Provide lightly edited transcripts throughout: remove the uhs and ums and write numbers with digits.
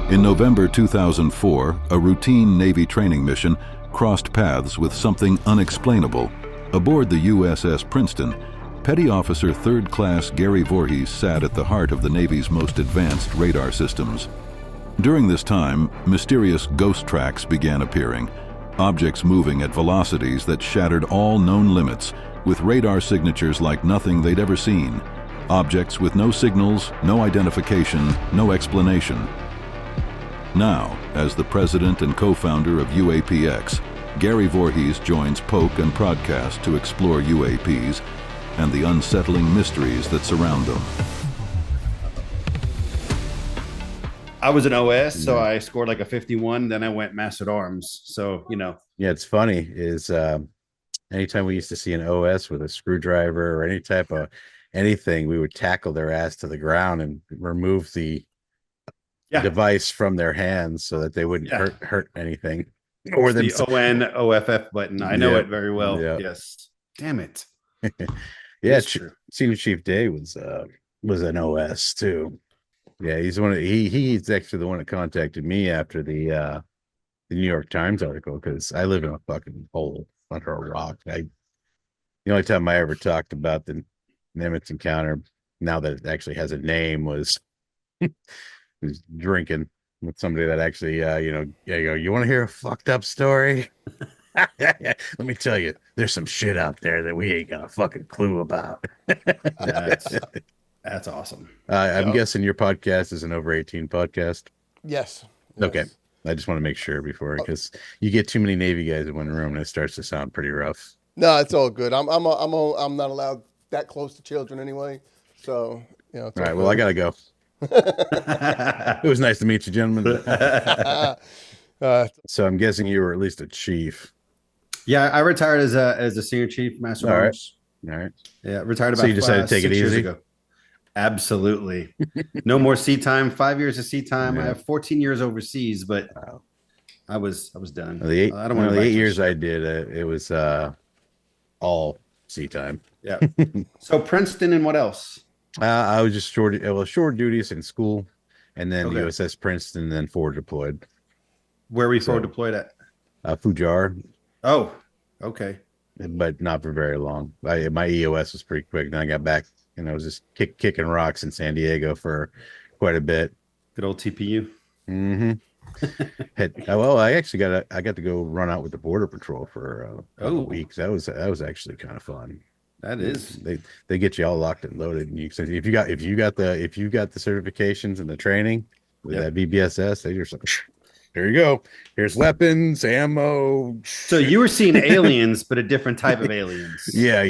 In November 2004, a routine Navy training mission crossed paths with something unexplainable. Aboard the USS Princeton, Petty Officer 3rd Class Gary Voorhis sat at the heart of the Navy's most advanced radar systems. During this time, mysterious ghost tracks began appearing, objects moving at velocities that shattered all known limits, with radar signatures like nothing they'd ever seen. Objects with no signals, no identification, no explanation. Now, as the president and co-founder of UAPX, Gary Voorhis joins Poke and PRodcast to explore UAPs and the unsettling mysteries that surround them. I was an OS, so I scored like a 51. Then I went Master at Arms. So, you know. Yeah, it's funny is anytime we used to see an OS with a screwdriver or any type of anything, we would tackle their ass to the ground and remove the device from their hands so that they wouldn't hurt anything. Or the ONOFF button. I know it very well. Yeah. Yes. Damn it. Yeah, Senior Chief Day was an OS too. Yeah, he's he's actually the one that contacted me after the New York Times article, because I live in a fucking hole under a rock. The only time I ever talked about the Nimitz encounter, now that it actually has a name, was drinking with somebody that actually you want to hear a fucked up story? Let me tell you, there's some shit out there that we ain't got a fucking clue about. That's awesome. I'm guessing your podcast is an over 18 podcast. Yes. Okay. I just want to make sure before, because you get too many Navy guys in one room and it starts to sound pretty rough. No, it's all good. I'm not allowed that close to children anyway. So, all right. Well, I gotta go. It was nice to meet you, gentlemen. So I'm guessing you were at least a chief. Yeah, I retired as a senior chief, Master Arms. All right. Yeah, retired about. So you decided to take it easy? Ago. Absolutely. No more sea time. 5 years of sea time. Yeah. I have 14 years overseas, but I was done. The 8 years I did, it was all sea time. Yeah. So Princeton and what else? I was just short duties in school, and then the USS Princeton, and then forward deployed. Where were you forward deployed at? Fujar. Oh, okay. But not for very long. My EOS was pretty quick. Then I got back, and I was just kicking rocks in San Diego for quite a bit. Good old TPU. Mm-hmm. I got to go run out with the Border Patrol for a week. That was actually kind of fun. That is. They get you all locked and loaded, and if you got the certifications and the training with that BBSS, they just like, here you go. Here's weapons, ammo. So you were seeing aliens, but a different type of aliens. Yeah.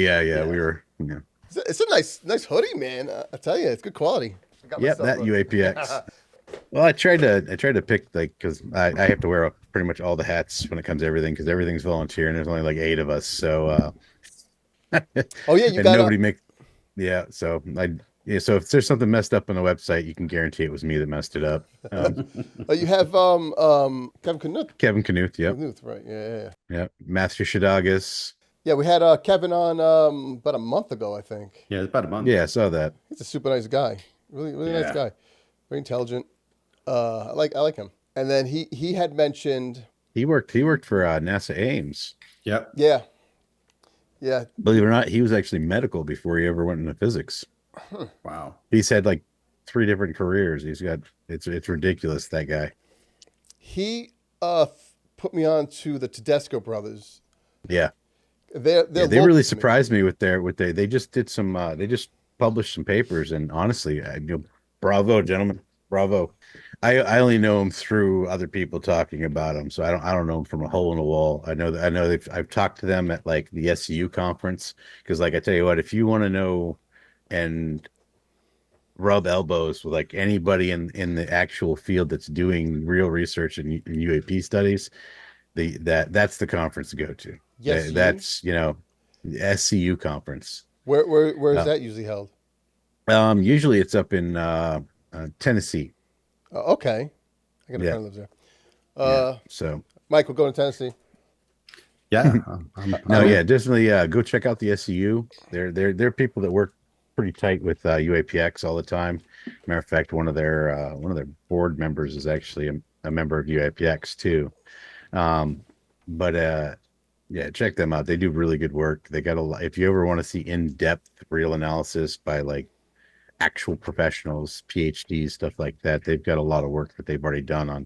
We were. Yeah. It's a nice hoodie, man. I tell you, it's good quality. Yep, that UAPX. Well, I tried to pick, like, because I have to wear pretty much all the hats when it comes to everything, because everything's volunteer and there's only like 8 of us. So you got nobody make. Yeah, so so if there's something messed up on the website, you can guarantee it was me that messed it up. You have Kevin Knuth. Kevin Knuth, yep. Knuth, right? Yeah. Yeah, Master Shadagas. Yeah, we had Kevin on about a month ago, I think. Yeah, about a month. Yeah, I saw that. He's a super nice guy. Really nice guy. Very intelligent. I like him. And then he had mentioned he worked for NASA Ames. Yep. Yeah. Believe it or not, he was actually medical before he ever went into physics. Wow. He's had like 3 different careers. He's got it's ridiculous, that guy. He put me on to the Tedesco brothers. Yeah. They really surprised me with they just did some they just published some papers, and honestly, bravo, gentlemen, bravo. I only know them through other people talking about them, so I don't know them from a hole in the wall. I know I've talked to them at like the SCU conference, because like I tell you what, if you want to know and rub elbows with like anybody in the actual field that's doing real research in UAP studies, that's the conference to go to. Yes, that's the SCU conference. Where is that usually held? Usually it's up in Tennessee. Okay, I got a friend who lives there. So Mike, we're going to Tennessee. Yeah. Definitely. Go check out the SCU. They're people that work pretty tight with UAPX all the time. Matter of fact, one of their board members is actually a member of UAPX too. But yeah, check them out. They do really good work. They got a lot. If you ever want to see in-depth real analysis by like actual professionals, PhDs, stuff like that, they've got a lot of work that they've already done on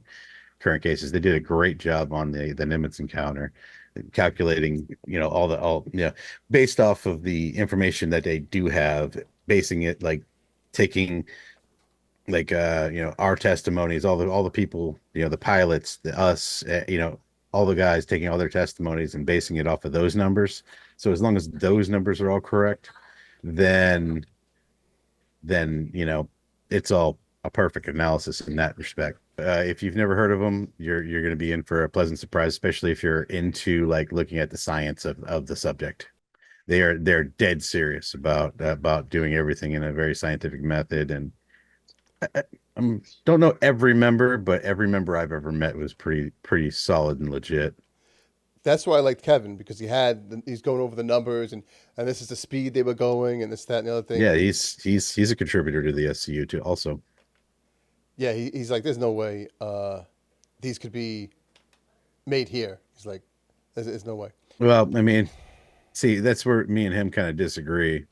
current cases. They did a great job on the Nimitz encounter, calculating, based off of the information that they do have, basing it like taking like our testimonies, all the people, the pilots, us, all the guys taking all their testimonies and basing it off of those numbers. So as long as those numbers are all correct, then it's all a perfect analysis in that respect. If you've never heard of them, you're going to be in for a pleasant surprise, especially if you're into like looking at the science of the subject. They're dead serious about doing everything in a very scientific method. And I don't know every member, but every member I've ever met was pretty solid and legit. That's why I liked Kevin, because he's going over the numbers and this is the speed they were going and this, that, and the other thing. Yeah, he's a contributor to the SCU too also. Yeah, he's like, there's no way these could be made here. He's like, there's no way. Well, I mean, see, that's where me and him kind of disagree.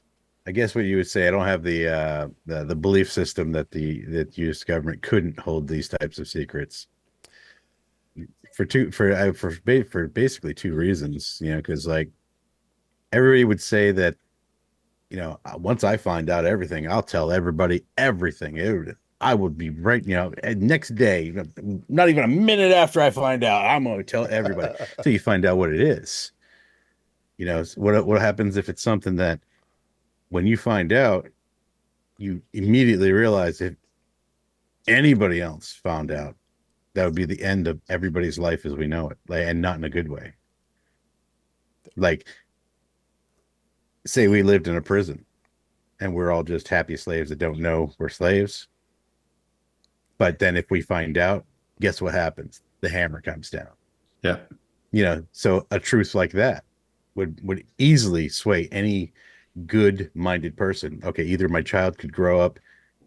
I guess what you would say, I don't have the belief system that the U.S. government couldn't hold these types of secrets for basically two reasons. Because like everybody would say that, once I find out everything, I'll tell everybody everything. I would be right, next day, not even a minute after I find out, I'm going to tell everybody until you find out what it is. What happens if it's something that when you find out, you immediately realize if anybody else found out, that would be the end of everybody's life as we know it, and not in a good way. Like, say we lived in a prison and we're all just happy slaves that don't know we're slaves. But then if we find out, guess what happens? The hammer comes down. Yeah. So a truth like that would easily sway any good-minded person. Okay, either my child could grow up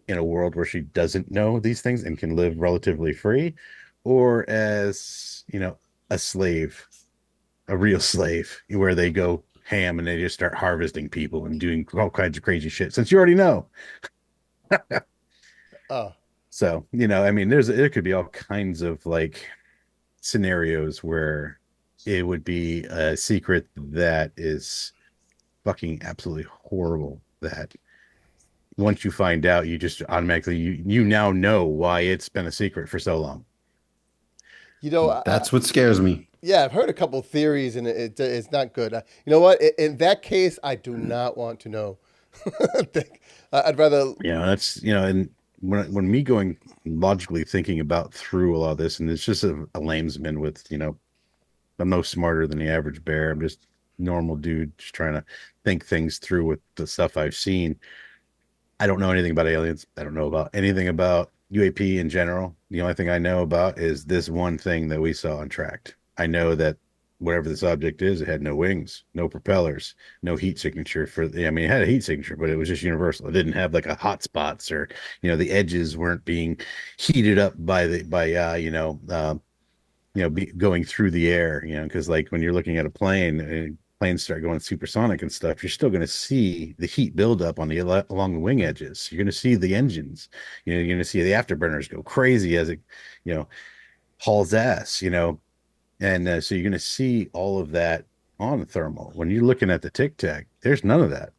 in a world where she doesn't know these things and can live relatively free, or as, a slave, a real slave, where they go ham and they just start harvesting people and doing all kinds of crazy shit, since you already know. So, I mean, there could be all kinds of like scenarios where it would be a secret that is fucking absolutely horrible, that once you find out, you just automatically, you now know why it's been a secret for so long. That's what scares me. Yeah, I've heard a couple of theories and it's not good. You know what? In that case, I do not want to know. I'd rather... that's, and when me going logically thinking about through a lot of this, and it's just a lamesman with, I'm no smarter than the average bear. I'm just normal dude, just trying to think things through with the stuff I've seen. I don't know anything about aliens. I don't know about anything about UAP in general. The only thing I know about is this one thing that we saw on tracked. I know that whatever this object is, it had no wings, no propellers, no heat signature it had a heat signature, but it was just universal. It didn't have like a hot spots, or, the edges weren't being heated up going through the air, because like when you're looking at a plane and planes start going supersonic and stuff, you're still going to see the heat build up along the wing edges. You're going to see the engines, you're going to see the afterburners go crazy as it, hauls ass, and so you're going to see all of that on the thermal. When you're looking at the Tic Tac, there's none of that.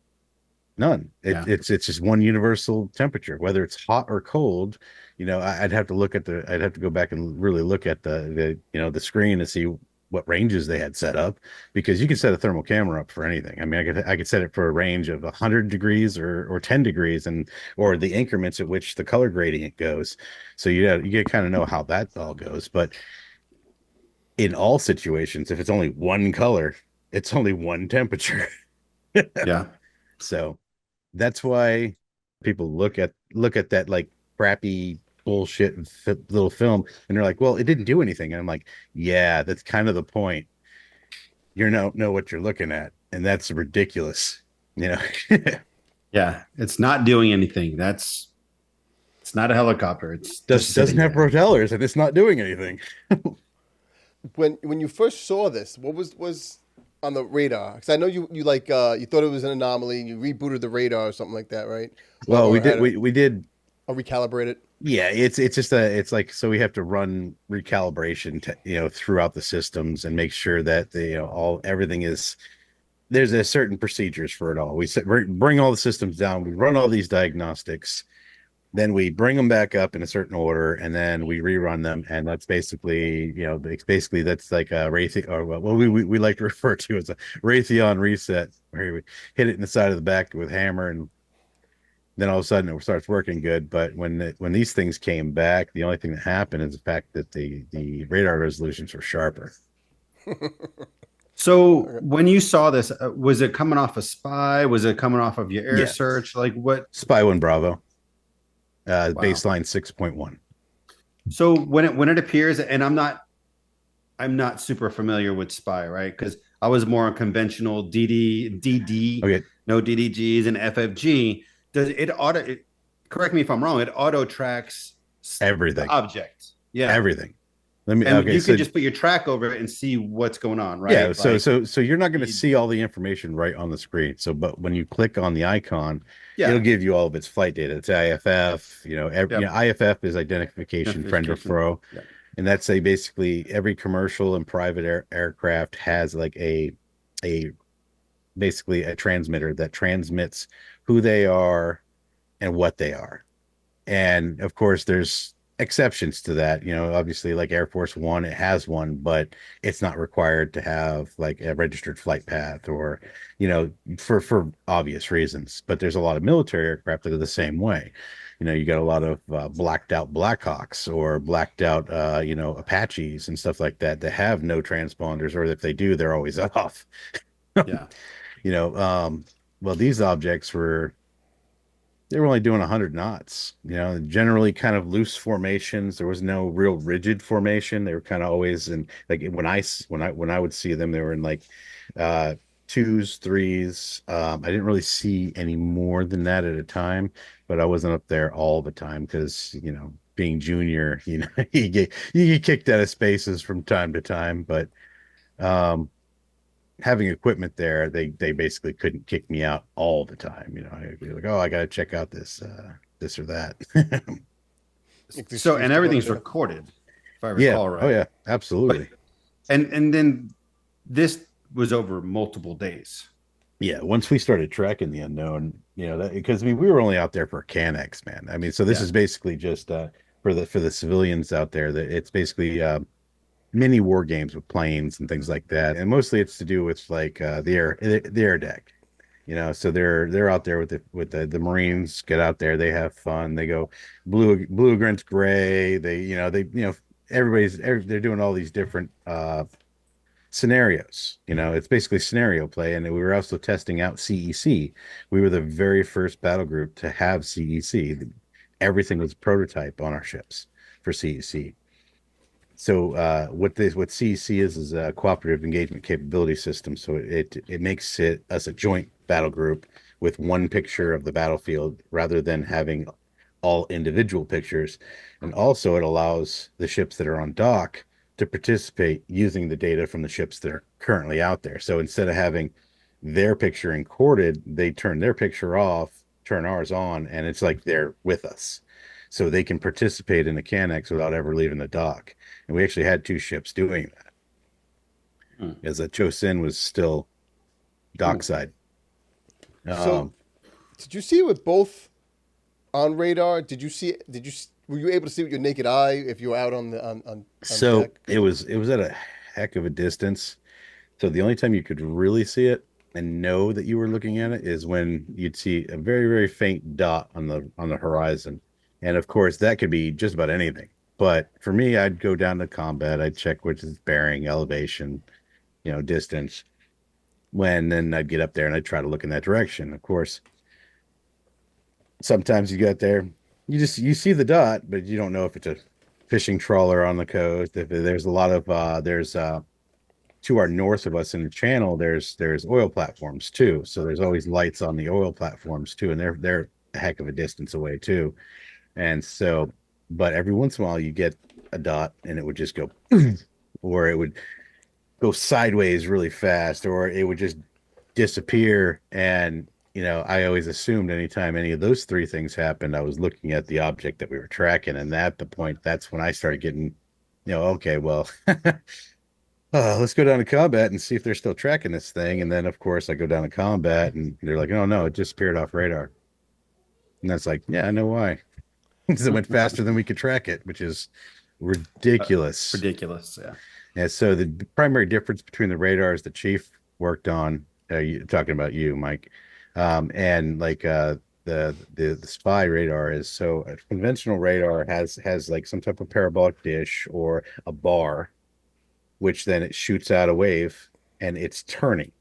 None. It's just one universal temperature, whether it's hot or cold. I'd have to go back and really look at the screen to see what ranges they had set up, because you can set a thermal camera up for anything. I mean, I could set it for a range of 100 degrees or 10 degrees, or the increments at which the color gradient goes. So you kind of know how that all goes. But in all situations, if it's only one color, it's only one temperature. Yeah. So that's why people look at that like crappy bullshit little film and they're like, well, it didn't do anything. And I'm like, yeah, that's kind of the point. You know what you're looking at, and that's ridiculous. Yeah, it's not doing anything. It's not a helicopter. It's just Doesn't sitting have there. propellers and it's not doing anything. When you first saw this, what was on the radar? Because I know you like you thought it was an anomaly and you rebooted the radar or something like that, right? Well, we Or did had we did or recalibrate it. yeah, it's just it's like so we have to run recalibration throughout the systems and make sure that all everything is there's a certain procedures for it all. We bring all the systems down, we run all these diagnostics, then we bring them back up in a certain order, and then we rerun them. And that's basically, basically that's like a Raytheon, or what we like to refer to as a Raytheon reset, where we hit it in the side of the back with hammer, and then all of a sudden it starts working good. But when these things came back, the only thing that happened is the fact that the radar resolutions were sharper. So when you saw this, was it coming off a spy? Was it coming off of your air Yeah. search? Like what? Spy 1 Bravo, Wow. baseline 6.1. So when it appears, and I'm not super familiar with spy, right? Because I was more on conventional DD, Okay, no DDGs and FFG. Does it correct me if I'm wrong, it auto tracks everything, the object. Yeah. everything. Let me. And Okay, you so can just put your track over it and see what's going on, right? yeah, so Like, so you're not going to see all the information right on the screen. So, but when you click on the icon, yeah. it'll give you all of its flight data. It's IFF, Yep. IFF is identification, friend or foe, Yep. and that's basically every commercial and private aircraft has like a basically a transmitter that transmits who they are and what they are. And of course, there's exceptions to that. Obviously, like Air Force One, it has one, but it's not required to have like a registered flight path or, for obvious reasons. But there's a lot of military aircraft that are the same way. You got a lot of blacked out Blackhawks or blacked out, Apaches and stuff like that have no transponders, or if they do, they're always off. Yeah. Well, these objects they were only doing 100 knots, generally kind of loose formations. There was no real rigid formation. They were kind of always in, like, when I would see them, they were in like twos, threes. I didn't really see any more than that at a time, but I wasn't up there all the time because, being junior, you get kicked out of spaces from time to time. But having equipment there, they basically couldn't kick me out all the time. I'd be like, oh, I got to check out this or that. So, and everything's recorded, if I recall right. Oh yeah, absolutely. And then this was over multiple days. Yeah, once we started tracking the unknown, because we were only out there for Canex, man. So this is basically just for the civilians out there, that it's basically mini war games with planes and things like that, and mostly it's to do with like the air deck. So they're out there with the Marines, get out there, they have fun, they go blue against gray, they're doing all these different scenarios. It's basically scenario play. And we were also testing out CEC. We were the very first battle group to have CEC. Everything was a prototype on our ships for CEC. So what CEC is a cooperative engagement capability system. So it makes us a joint battle group with one picture of the battlefield rather than having all individual pictures. And also it allows the ships that are on dock to participate using the data from the ships that are currently out there. So instead of having their picture encoded, they turn their picture off, turn ours on, and it's like they're with us. So they can participate in the Canex without ever leaving the dock. And we actually had 2 ships doing that. As a Chosin was still dockside. So, did you see it with both on radar? Were you able to see it with your naked eye if you were out on so deck? it was at a heck of a distance. So the only time you could really see it and know that you were looking at it is when you'd see a very, very faint dot on the horizon. And of course that could be just about anything. But for me, I'd go down to combat, I'd check which is bearing, elevation, distance. Then I'd get up there and I'd try to look in that direction. Of course, sometimes you get there, you see the dot, but you don't know if it's a fishing trawler on the coast. If there's a lot of to our north of us in the channel, there's oil platforms too. So there's always lights on the oil platforms too, and they're a heck of a distance away too. And so, but every once in a while you get a dot and it would just go, or it would go sideways really fast, or it would just disappear. And I always assumed anytime any of those three things happened, I was looking at the object that we were tracking, and at the point, that's when I started getting, okay, well, let's go down to combat and see if they're still tracking this thing. And then, of course, I go down to combat, and they're like, "Oh no, it just disappeared off radar." And that's like, yeah, I know why. Because it went faster than we could track it, which is ridiculous. Ridiculous, yeah. Yeah. So the primary difference between the radars the chief worked on, talking about you, Mike, and like the spy radar is, so a conventional radar has like some type of parabolic dish or a bar, which then it shoots out a wave and it's turning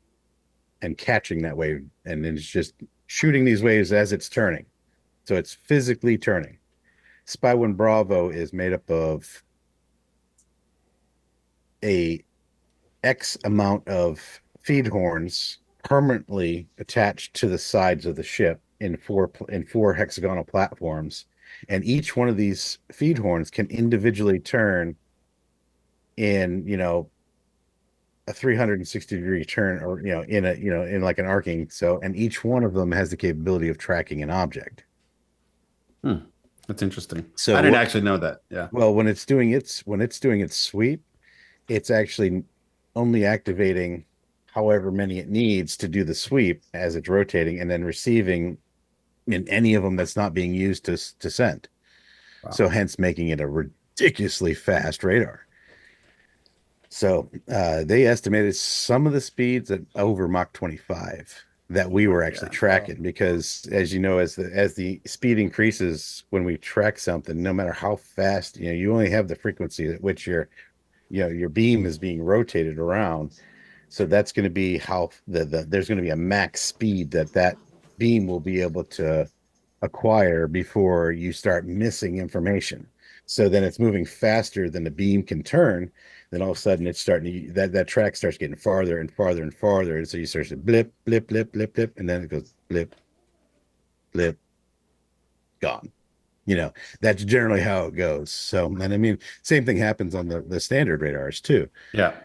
and catching that wave, and then it's just shooting these waves as it's turning. So it's physically turning. Spy 1 Bravo is made up of a X amount of feed horns permanently attached to the sides of the ship in four hexagonal platforms, and each one of these feed horns can individually turn in a 360-degree turn, or in like an arcing. So, and each one of them has the capability of tracking an object. That's interesting. So I didn't actually know that. Yeah. Well, when it's doing its sweep, it's actually only activating however many it needs to do the sweep as it's rotating, and then receiving in any of them that's not being used to send. Wow. So hence making it a ridiculously fast radar. So they estimated some of the speeds at over Mach 25 that we were actually tracking, because as you know, as the speed increases when we track something, no matter how fast, you only have the frequency at which your beam is being rotated around. So that's going to be how there's going to be a max speed that beam will be able to acquire before you start missing information. So then it's moving faster than the beam can turn. Then all of a sudden it's starting to, that track starts getting farther and farther and farther. And so you start to blip, blip, blip, blip, blip, and then it goes blip, blip, gone. That's generally how it goes. So, and I mean, same thing happens on the standard radars too. Yeah.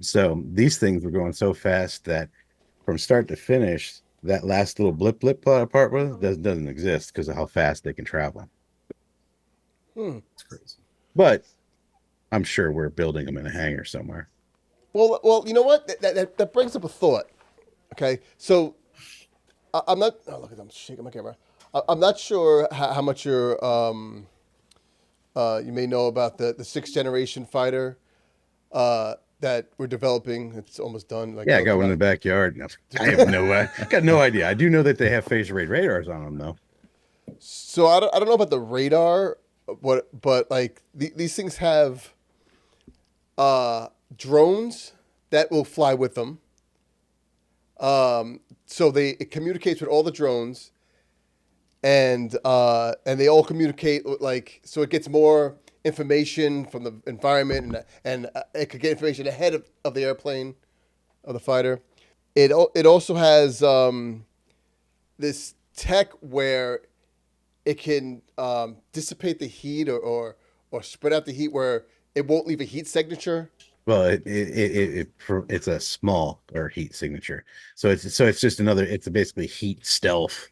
So these things were going so fast that from start to finish, that last little blip part with it doesn't exist because of how fast they can travel. That's crazy. But I'm sure we're building them in a hangar somewhere. Well, you know what? That brings up a thought. Okay, so I'm not. Oh, look, I'm shaking my camera. I'm not sure how much you may know about the 6th generation fighter that we're developing. It's almost done. I got one in the backyard. I have got no idea. I do know that they have phased array radars on them, though. So I don't know about the radar, but like these things have drones that will fly with them. So it communicates with all the drones, and they all communicate so it gets more information from the environment, and it could get information ahead of the airplane, of the fighter. It also has this tech where it can dissipate the heat or spread out the heat where it won't leave a heat signature. Well, it's a small or heat signature, so it's just another. It's basically heat stealth,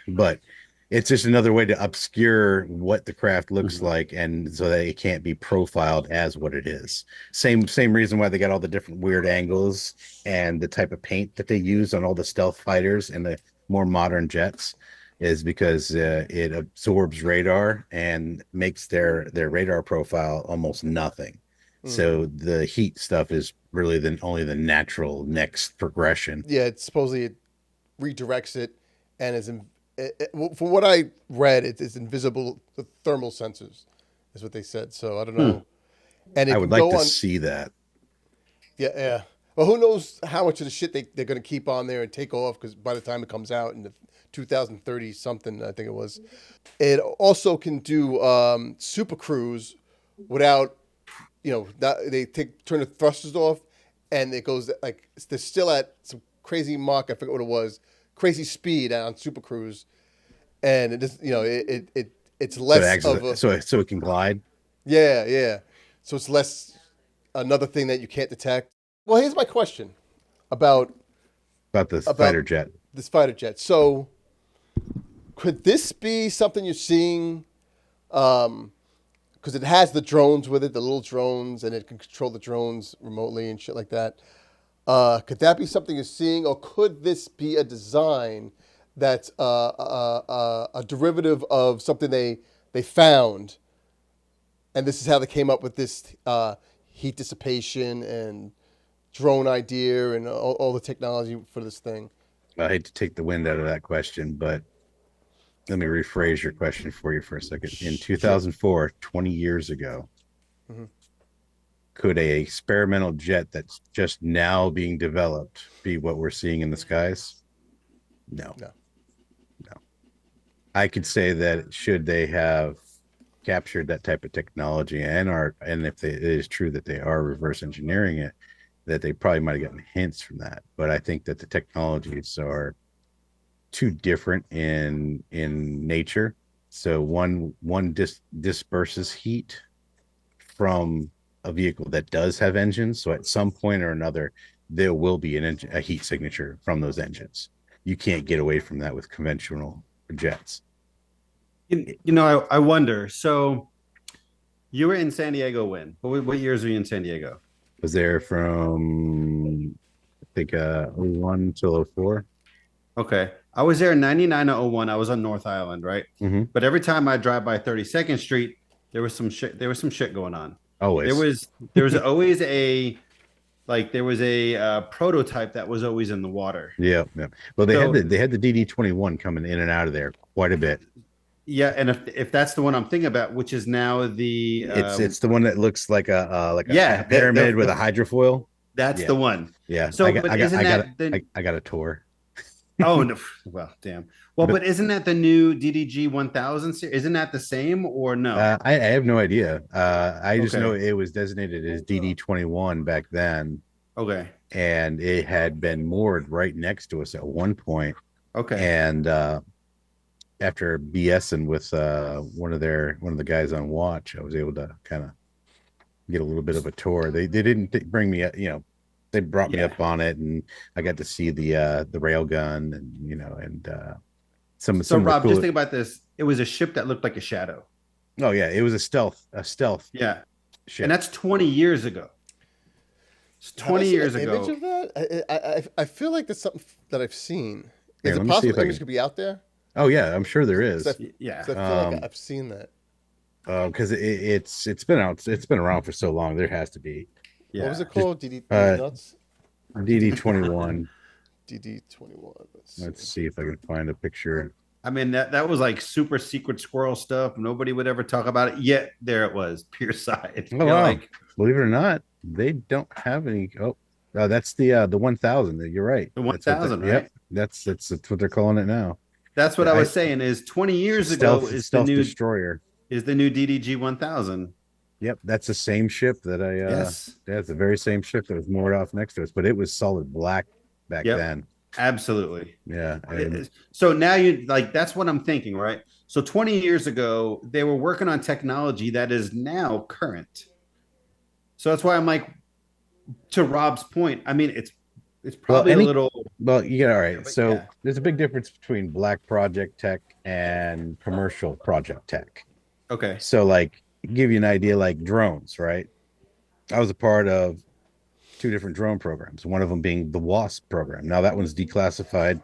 but it's just another way to obscure what the craft looks like, and so that it can't be profiled as what it is. Same reason why they got all the different weird angles and the type of paint that they use on all the stealth fighters and the more modern jets, is because it absorbs radar and makes their radar profile almost nothing. So the heat stuff is really only the natural next progression. Yeah, supposedly it redirects it and is from what I read, it's invisible to thermal sensors, is what they said. So I don't know. And I would like to see that. Yeah. Well, who knows how much of the shit they're going to keep on there and take off, because by the time it comes out in the 2030 something, I think it was. It also can do super cruise without, turn the thrusters off, and it goes like they're still at some crazy mark. I forget what it was, crazy speed on Super Cruise, and it just it's less of a so it can glide. yeah. So it's less another thing that you can't detect. Well, here's my question about This fighter jet. This fighter jet. So could this be something you're seeing? Because it has the drones with it, the little drones, and it can control the drones remotely and shit like that. Could that be something you're seeing, or could this be a design that's a derivative of something they found, and this is how they came up with this heat dissipation and drone idea and all the technology for this thing? I hate to take the wind out of that question, but let me rephrase your question for you for a second. In 2004, 20 years ago, could a experimental jet that's just now being developed be what we're seeing in the skies? No. I could say that should they have captured that type of technology and if it is true that they are reverse engineering it, that they probably might have gotten hints from that. But I think that the technologies are too different in nature. So one disperses heat from a vehicle that does have engines. So at some point or another, there will be a heat signature from those engines. You can't get away from that with conventional jets. I wonder. So you were in San Diego when? What years were you in San Diego? Was there from I think 01 till 04. Okay. I was there in 99 to 01. I was on North Island, right? Mm-hmm. But every time I drive by 32nd Street, there was some shit going on. Always. There was always a prototype that was always in the water. Yeah. Well, they had the DD-21 coming in and out of there quite a bit. Yeah, and if that's the one I'm thinking about, which is now it's the one that looks like a pyramid with a hydrofoil. That's the one. Yeah. So, I got a tour. Oh no! Well, damn. Well, but isn't that the new DDG 1000 series? Isn't that the same or no? I have no idea. I just know it was designated as DD-21 back then. Okay. And it had been moored right next to us at one point. Okay. And after BSing with one of the guys on watch, I was able to kind of get a little bit of a tour. They didn't bring me, they brought me up on it, and I got to see the rail gun and some. So Rob, just think about this. It was a ship that looked like a shadow. Oh yeah, it was a stealth. Yeah, ship. And that's 20 years ago. It's 20 years ago. Image of that? I feel like that's something that I've seen. Is Here, it possible the image could be out there? Oh yeah, I'm sure there is. I feel like I've seen that. Because it's been out. It's been around for so long. There has to be. Yeah. What was it called? DD-21. DD-21. Let's see if I can find a picture. I mean, that was like super secret squirrel stuff. Nobody would ever talk about it. Yet there it was, pure side. Oh, wow. Believe it or not, they don't have any. Oh, that's the 1000. You're right. The 1000, right? Yep. That's what they're calling it now. That's what I was saying. Is 20 years ago is the new destroyer. Is the new DDG 1000. Yep, that's the same ship that yes. That's the very same ship that was moored off next to us, but it was solid black back then. Absolutely. Yeah. So now that's what I'm thinking, right? So 20 years ago, they were working on technology that is now current. So that's why I'm like, to Rob's point, I mean, it's probably a little. Well, all right. So there's a big difference between black project tech and commercial project tech. Okay. So give you an idea, like drones, right? I was a part of 2 different drone programs, one of them being the WASP program. Now that one's declassified.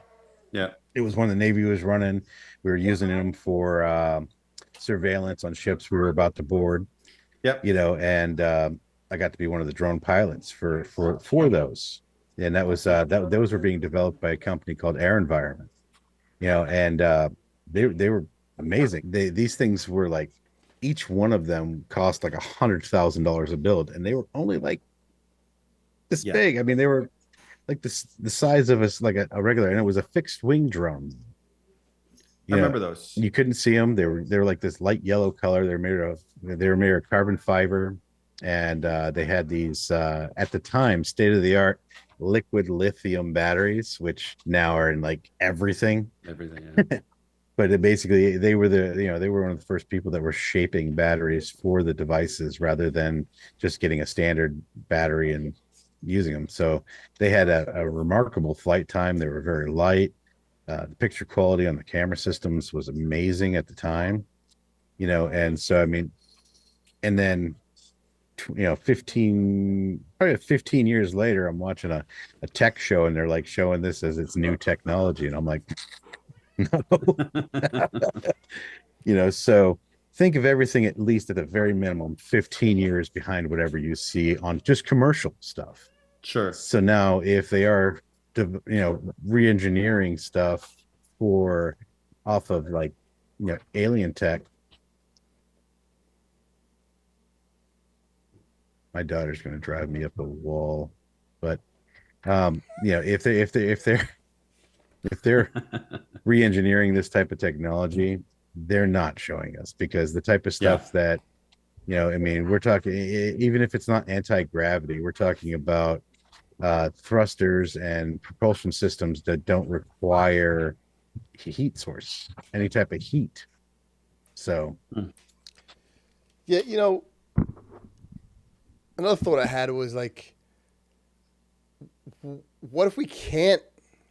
Yeah. It was one the Navy was running. We were using them for surveillance on ships we were about to board. Yep. And I got to be one of the drone pilots for those. And that was those were being developed by a company called Air Environment. And they were amazing. These things were like, each one of them cost like $100,000 a build, and they were only like this big. I mean, they were like the size of us, like a regular, and it was a fixed wing drone. I remember those. You couldn't see them. They were like this light yellow color. They were made of carbon fiber. and they had these at the time state of the art liquid lithium batteries, which now are in like everything. Everything. But basically, they were they were one of the first people that were shaping batteries for the devices rather than just getting a standard battery and using them. So they had a remarkable flight time. They were very light. The picture quality on the camera systems was amazing at the time, and so I mean, and then 15 years later, I'm watching a tech show and they're like showing this as it's new technology, and I'm like, no. So think of everything at least at the very minimum 15 years behind whatever you see on just commercial stuff. Sure. So now if they are re-engineering stuff for off of like alien tech. My daughter's going to drive me up the wall, but if they're re-engineering this type of technology, they're not showing us, because the type of stuff that I mean, we're talking, even if it's not anti-gravity, we're talking about thrusters and propulsion systems that don't require heat source, any type of heat. So yeah, another thought I had was like, what if we can't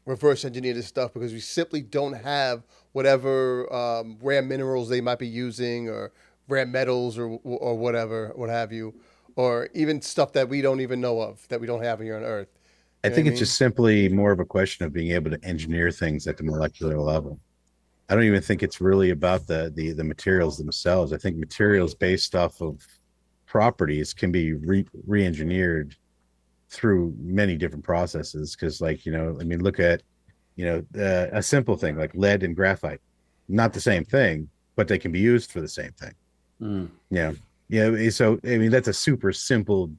reverse engineer this stuff because we simply don't have whatever rare minerals they might be using, or rare metals, or whatever, what have you, or even stuff that we don't even know of, that we don't have here on Earth. I think it's just simply more of a question of being able to engineer things at the molecular level. I don't even think it's really about the materials themselves. I think materials based off of properties can be re-engineered through many different processes, because I mean, look at a simple thing like lead and graphite, not the same thing, but they can be used for the same thing. So I mean, that's a super simple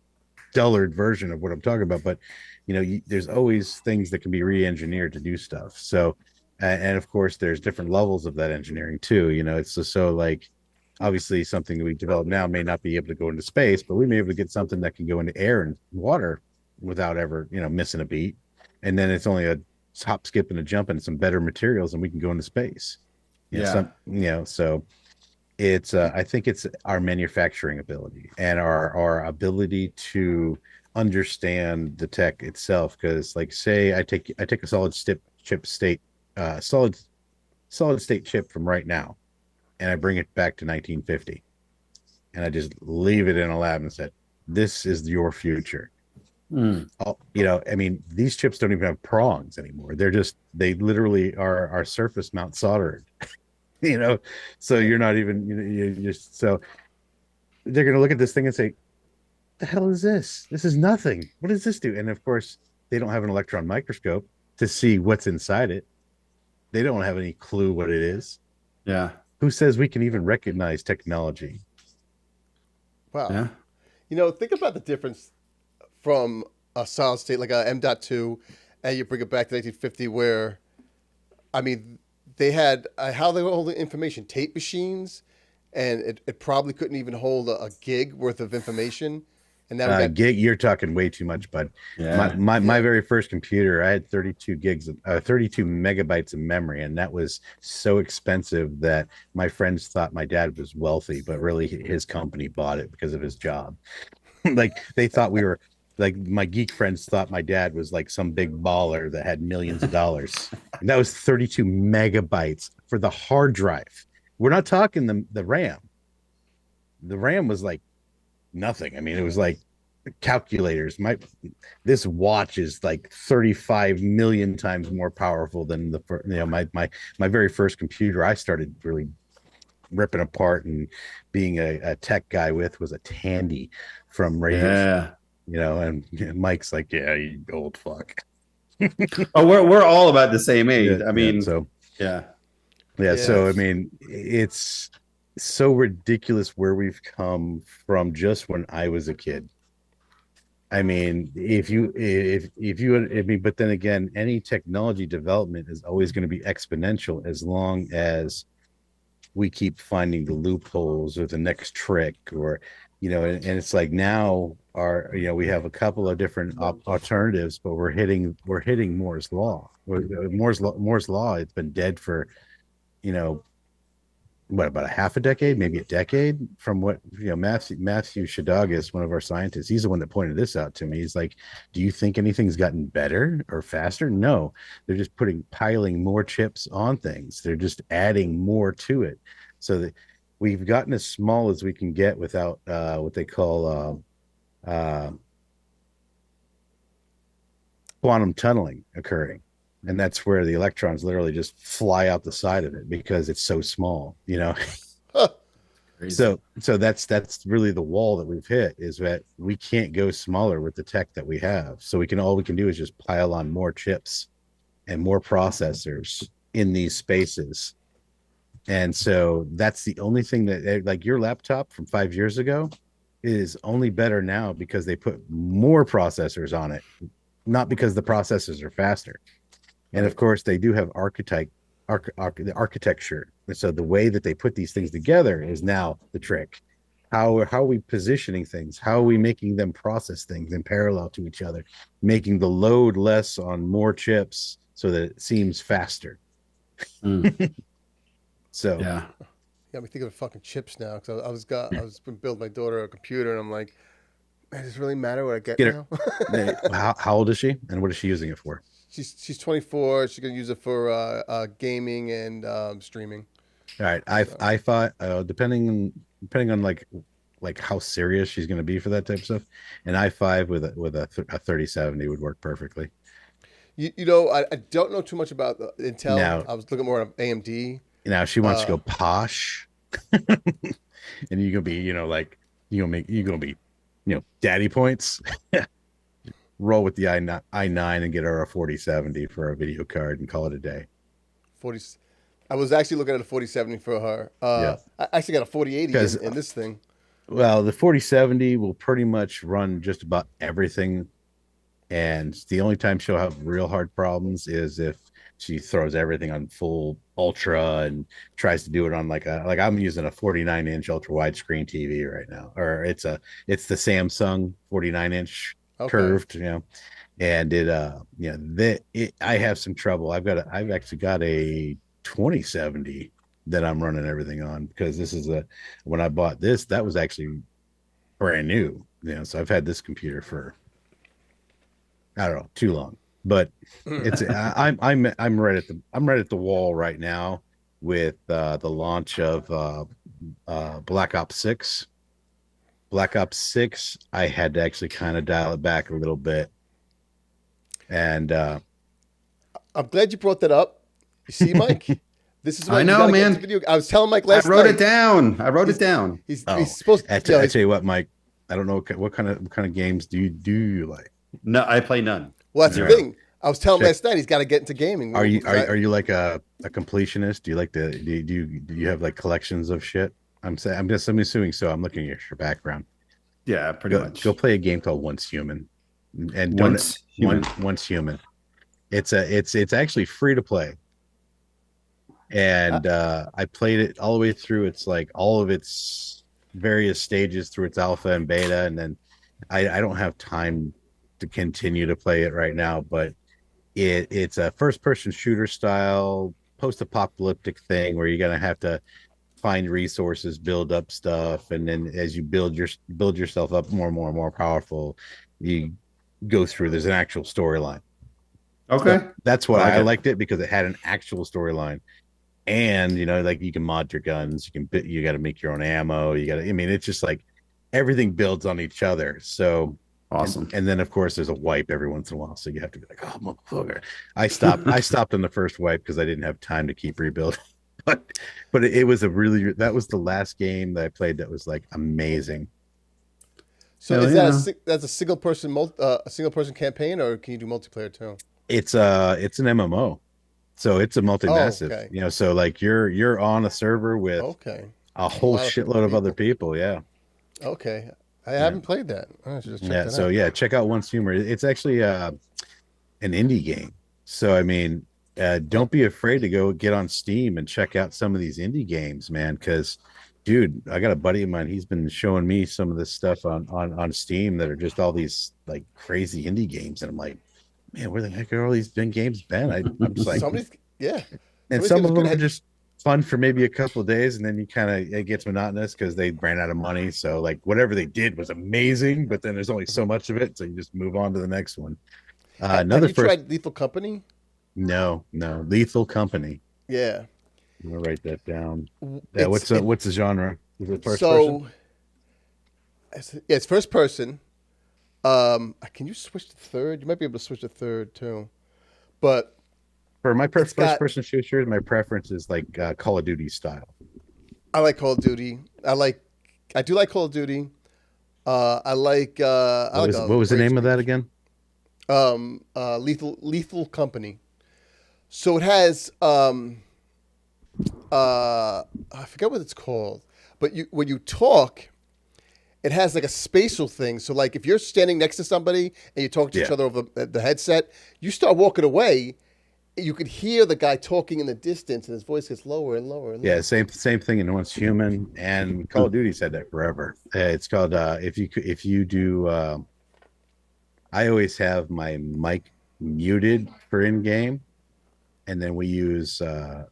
dullard version of what I'm talking about, but there's always things that can be re-engineered to do stuff. So and of course there's different levels of that engineering too. It's so like, obviously something that we develop now may not be able to go into space, but we may be able to get something that can go into air and water without ever missing a beat, and then it's only a hop, skip, and a jump and some better materials, and we can go into space. So it's I think it's our manufacturing ability and our ability to understand the tech itself. Because like, say I take a solid state chip from right now, and I bring it back to 1950, and I just leave it in a lab and said, this is your future. I mean, these chips don't even have prongs anymore. They literally are surface mount soldered, so you're not even, so they're going to look at this thing and say, the hell is this? This is nothing. What does this do? And of course, they don't have an electron microscope to see what's inside it. They don't have any clue what it is. Yeah. Who says we can even recognize technology? Wow. Yeah. Think about the difference from a solid state like a M.2, and you bring it back to 1950, where, I mean, they had how they hold the information, tape machines, and it probably couldn't even hold a gig worth of information. And now gig, you're talking way too much, bud. Yeah. My very first computer, I had 32 megabytes of memory, and that was so expensive that my friends thought my dad was wealthy, but really his company bought it because of his job. Like, they thought we were like, my geek friends thought my dad was like some big baller that had millions of dollars. And that was 32 megabytes for the hard drive. We're not talking the RAM. The RAM was like nothing. I mean, it was like calculators. This watch is like 35 million times more powerful than my very first computer I started really ripping apart and being a tech guy with was a Tandy from Radio. And Mike's like, yeah, you old fuck. Oh, we're all about the same age. I mean, so yeah. So I mean, it's so ridiculous where we've come from just when I was a kid. I mean, but then again, any technology development is always going to be exponential as long as we keep finding the loopholes or the next trick, or and it's like now we have a couple of different alternatives, but we're hitting Moore's law. Moore's law. It's been dead for about a half a decade, maybe a decade, from what Matthew Shadagas, one of our scientists, he's the one that pointed this out to me. He's like, do you think anything's gotten better or faster? No, they're just piling more chips on things. They're just adding more to it, so that we've gotten as small as we can get without what they call quantum tunneling occurring. And that's where the electrons literally just fly out the side of it because it's so small, So that's really the wall that we've hit, is that we can't go smaller with the tech that we have. So all we can do is just pile on more chips and more processors in these spaces. And so that's the only thing that, like, your laptop from 5 years ago is only better now because they put more processors on it, not because the processors are faster. And of course, they do have the architecture. So the way that they put these things together is now the trick. How are we positioning things? How are we making them process things in parallel to each other, making the load less on more chips so that it seems faster? So yeah, me thinking of fucking chips now, because I was going to build my daughter a computer, and I'm like, man, does it really matter what I get now? How old is she, and what is she using it for? She's 24. She's gonna use it for gaming and streaming. All right, i5 depending on like how serious she's gonna be for that type of stuff. An i5 with a 3070 would work perfectly. I don't know too much about the Intel. Now, I was looking more at AMD. Now she wants to go posh, and you're gonna be you're gonna be daddy points. Roll with the i9 and get her a 4070 for a video card and call it a day. I was actually looking at a 4070 for her. I actually got a 4080 in this thing. Well, the 4070 will pretty much run just about everything, and the only time she'll have real hard problems is if she throws everything on full ultra and tries to do it on like I'm using a 49-inch ultra widescreen TV right now, or it's the Samsung 49-inch. Okay. Curved, and I have some trouble. I've actually got a 2070 that I'm running everything on, because this is when I bought this, that was actually brand new. So I've had this computer for, I don't know, too long. But it's I'm right at the wall right now with the launch of Black Ops 6. Black Ops 6, I had to actually kind of dial it back a little bit. And I'm glad you brought that up. You see, Mike? This is what I know, man. I was telling Mike last night. I wrote it down. He's supposed to. I tell you what, Mike, I don't know what kind of games do you like? No, I play none. Well, that's the thing. I was telling last night he's got to get into gaming. Are you like a completionist? Do you like do you have like collections of shit? I'm assuming so. I'm looking at your background. Yeah, pretty much. Go play a game called Once Human, and Once Human. It's actually free to play, and I played it all the way through. It's like all of its various stages through its alpha and beta, and then I don't have time to continue to play it right now. But it's a first-person shooter style post-apocalyptic thing where you're gonna have to find resources, build up stuff, and then as you build yourself up more and more powerful, you go through. There's an actual storyline. Okay, so that's what I liked it, because it had an actual storyline, and like you can mod your guns, you got to make your own ammo, it's just like everything builds on each other. So awesome. And then of course there's a wipe every once in a while, so you have to be like, oh motherfucker. I stopped on the first wipe because I didn't have time to keep rebuilding. But it was that was the last game that I played that was like amazing. So that's a single person campaign, or can you do multiplayer too? It's an MMO, so it's a multi-massive. Oh, okay. So like you're on a server with a whole shitload of other people. Yeah. Okay, I haven't played that. I should just check that out. Check out Once Humor. It's actually an indie game. So don't be afraid to go get on Steam and check out some of these indie games, man. Because, dude, I got a buddy of mine. He's been showing me some of this stuff on Steam that are just all these like crazy indie games, and I'm like, man, where the heck are all these games been? I'm just like, yeah. And some of them are just fun for maybe a couple of days, and then it gets monotonous because they ran out of money. So like whatever they did was amazing, but then there's only so much of it, so you just move on to the next one. Have you tried Lethal Company? No, Lethal Company. Yeah, I'm gonna write that down. Yeah, what's the genre? Is it first person? It's first person. Can you switch to third? You might be able to switch to third too, but. For my first person shooters, my preference is like Call of Duty style. I like Call of Duty. I do like Call of Duty. I like. What was the name of that again? Lethal Company. So it has. I forget what it's called, but when you talk, it has like a spatial thing. So like if you're standing next to somebody and you talk to each other over the headset, you start walking away. You could hear the guy talking in the distance, and his voice gets lower and lower and lower. Yeah, same thing in Once Human, and Call of Duty's had that forever. It's called if you do. I always have my mic muted for in game, and then we use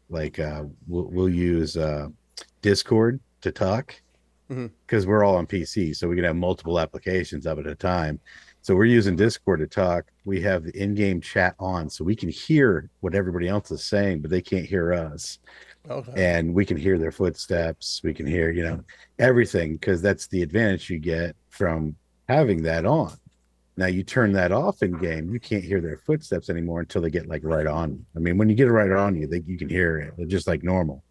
we'll use Discord to talk because we're all on PC, so we can have multiple applications up at a time. So we're using Discord to talk. We have the in-game chat on, so we can hear what everybody else is saying, but they can't hear us. Okay. And we can hear their footsteps. We can hear, everything, because that's the advantage you get from having that on. Now you turn that off in game, you can't hear their footsteps anymore until they get like right on. I mean, when you get it right on you, you can hear it. They're just like normal.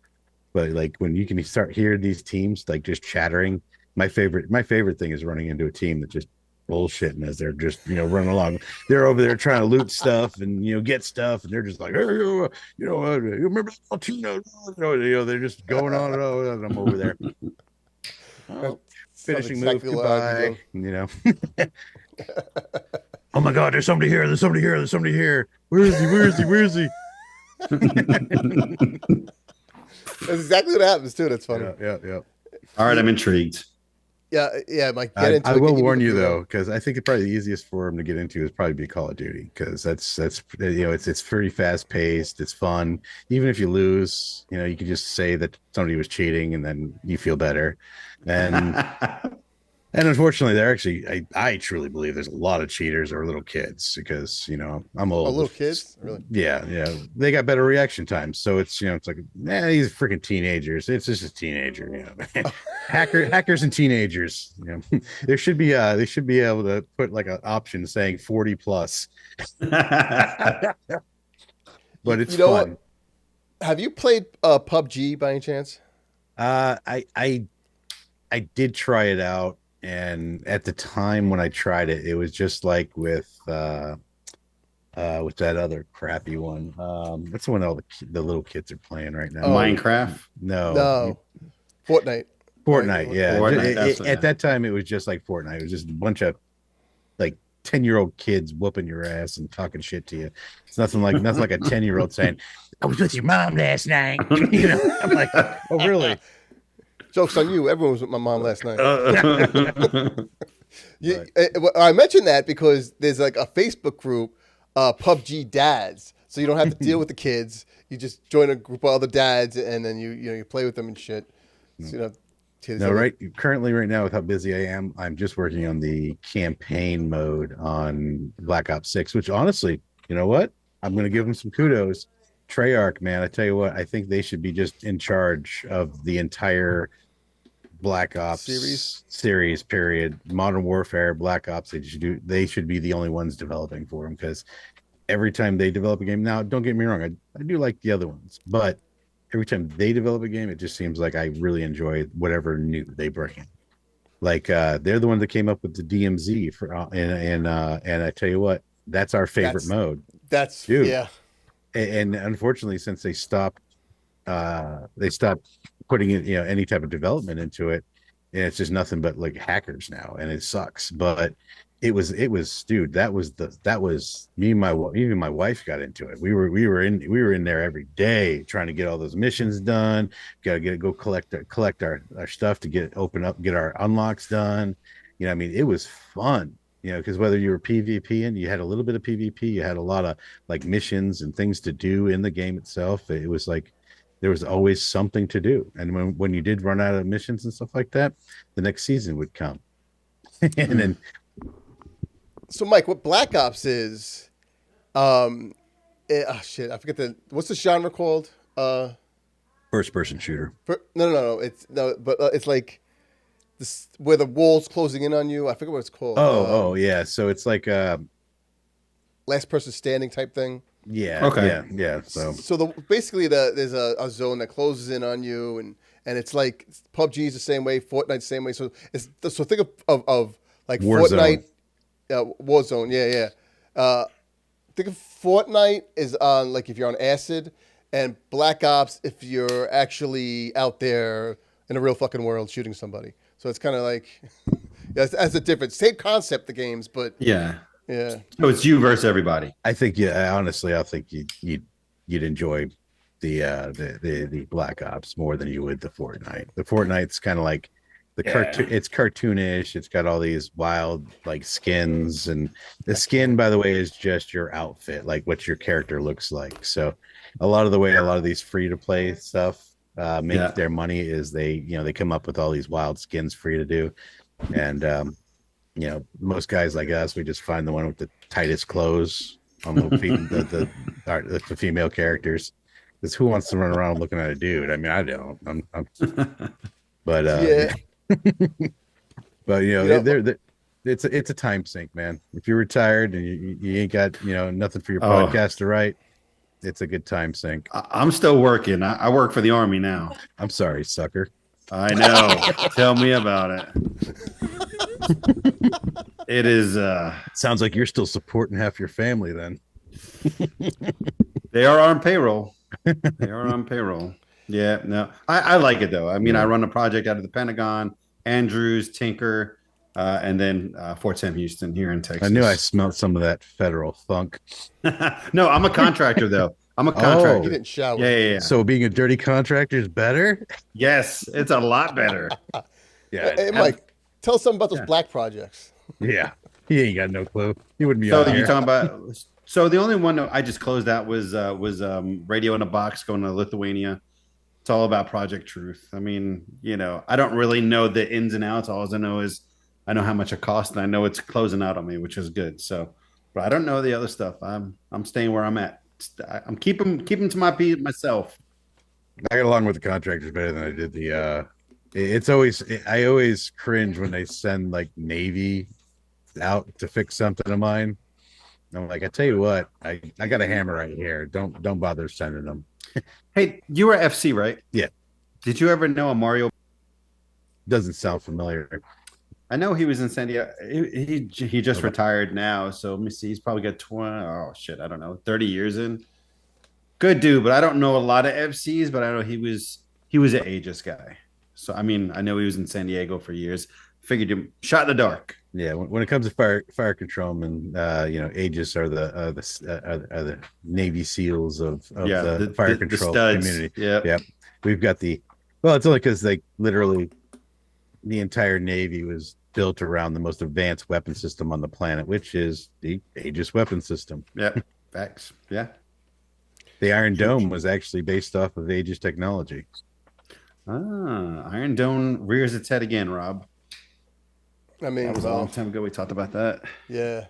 But like when you can start hearing these teams like just chattering, my favorite thing is running into a team that just bullshitting as they're just running along. They're over there trying to loot stuff and get stuff, and they're just like, hey, you remember Latino? They're just going on and on, and I'm over there. Finishing exactly move, goodbye. Oh my God, there's somebody here. There's somebody here. There's somebody here. Where is he? Where is he? Where is he? That's exactly what happens too. That's funny. Yeah. All right, I'm intrigued. Yeah, Mike. I will warn you though, because I think probably the easiest for him to get into is probably be Call of Duty, because that's it's pretty fast paced. It's fun. Even if you lose, you can just say that somebody was cheating, and then you feel better. And and unfortunately, there actually, I truly believe there's a lot of cheaters or little kids, because I'm old. Oh, little kids, really? Yeah, they got better reaction times. So it's it's like, these freaking teenagers. It's just a teenager, hackers and teenagers. There should be they should be able to put like an option saying 40 plus. But it's fun. What? Have you played PUBG by any chance? I did try it out. And at the time when I tried it, it was just like with that other crappy one. That's the one all the little kids are playing right now. Minecraft? No. Fortnite, yeah. Fortnite, at that time, it was just like Fortnite. It was just a bunch of like 10-year-old kids whooping your ass and talking shit to you. It's nothing like a 10-year-old saying, "I was with your mom last night." I'm like, oh, really? Joke's on you. Everyone was with my mom last night. I mentioned that because there's like a Facebook group, PUBG Dads. So you don't have to deal with the kids. You just join a group of other dads, and then you play with them and shit. So, currently right now with how busy I am, I'm just working on the campaign mode on Black Ops 6, which honestly, you know what? I'm going to give them some kudos. Treyarch, man, I tell you what, I think they should be just in charge of the entire Black Ops series period. Modern Warfare, Black Ops, they should be the only ones developing for them, because every time they develop a game, now don't get me wrong, I do like the other ones, but every time they develop a game, it just seems like I really enjoy whatever new they bring in. Like they're the one that came up with the DMZ for and I tell you what, that's our favorite mode. Yeah. And unfortunately, since they stopped putting in any type of development into it, and it's just nothing but like hackers now, and it sucks. But it was, dude. That was me and even my wife got into it. We were in there every day trying to get all those missions done. Got to go collect our stuff to get our unlocks done. You know, I mean, it was fun. You know, because whether you were PvP and you had a little bit of PvP, you had a lot of like missions and things to do in the game itself. It was like there was always something to do. And when you did run out of missions and stuff like that, the next season would come. And then So Mike, what Black Ops is, shit, I forget what's the genre called? first person shooter. No. It's like this where the wall's closing in on you. I forget what it's called. Yeah. So it's like last person standing type thing. Yeah. Okay. Yeah. So Basically there's a zone that closes in on you, and it's like PUBG is the same way, Fortnite's the same way. So think of like Warzone. Fortnite, Warzone. Yeah. Think of Fortnite is on like if you're on acid, and Black Ops if you're actually out there in a real fucking world shooting somebody. So it's kind of like that's a difference. Same concept, the games, but Yeah. yeah. So it's you versus everybody. I think, honestly, I think you'd enjoy the Black Ops more than you would the Fortnite. The Fortnite's kind of like cartoon. It's cartoonish. It's got all these wild like skins, and the skin, by the way, is just your outfit, like what your character looks like. So a lot of these free to play stuff make their money is they come up with all these wild skins for you to do, and most guys like us, we just find the one with the tightest clothes on the female characters. Because who wants to run around looking at a dude? I mean, I don't. But Yeah. but it's a time sink, man. If you're retired and you ain't got nothing for your podcast to write, it's a good time sink. I'm still working. I work for the Army now. I'm sorry, sucker. I know. Tell me about it. It is. Sounds like you're still supporting half your family then. They are on payroll. Yeah, no, I like it though. I mean, I run a project out of the Pentagon, Andrews, Tinker, and then Fort Sam Houston here in Texas. I knew I smelled some of that federal funk. No, I'm a contractor though. I'm a contractor. You didn't shower. Yeah. So being a dirty contractor is better? Yes, it's a lot better. Yeah. Hey, Mike, tell us something about those black projects. Yeah. He ain't got no clue. He wouldn't be So on you're here. talking about. So the only one I just closed out was Radio in a Box going to Lithuania. It's all about Project Truth. I mean, I don't really know the ins and outs. All I know is I know how much it costs, and I know it's closing out on me, which is good. So, but I don't know the other stuff. I'm staying where I'm at. I'm keeping to myself. I get along with the contractors better than I did the I always cringe when they send like Navy out to fix something of mine. I'm like, I tell you what, I got a hammer right here. Don't bother sending them. Hey, you were FC, right? Yeah. Did you ever know a Mario? Doesn't sound familiar. I know he was in San Diego. He just retired now. So let me see. He's probably got 30 years in. Good dude, but I don't know a lot of FCs, but I know he was an Aegis guy. So I mean, I know he was in San Diego for years. Figured him shot in the dark. Yeah, when it comes to fire controlmen, Aegis are the Navy SEALs of the fire control community. Yeah, we've got it's only because literally the entire Navy was built around the most advanced weapon system on the planet, which is the Aegis weapon system. Yeah, facts. Yeah, the Iron Dome was actually based off of Aegis technology. Iron Dome rears its head again, Rob. I mean, that was a long time ago. We talked about that. Yeah.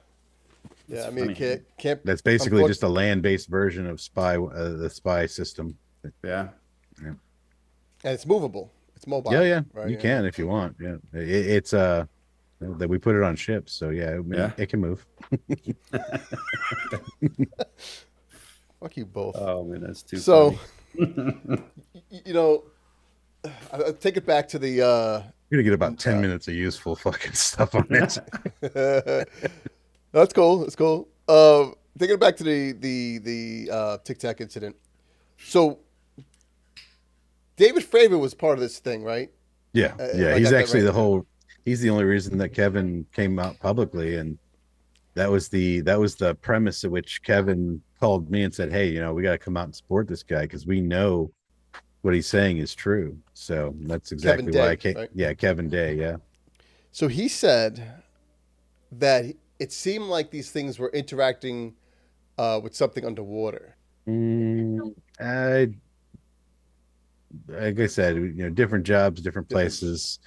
I mean, can't. That's basically just a land-based version of the spy system. Yeah. And it's movable. It's mobile. Yeah. Right? You can if you want. Yeah. It's that we put it on ships, so it can move. Fuck you both. Oh man, that's too. So, funny. I'll take it back to the. You're gonna get about 10 minutes of useful fucking stuff on it. That's cool. It's cool. Taking it back to the Tic Tac incident. So David Fravor was part of this thing, right? Yeah, If I he's got that actually right. he's the only reason that Kevin came out publicly, and that was the premise at which Kevin called me and said, "Hey, we got to come out and support this guy because we know what he's saying is true." So that's Kevin exactly why I Day, came. right? Yeah, Kevin Day. Yeah. So he said that it seemed like these things were interacting with something underwater. I like I said, different jobs, different Different. places.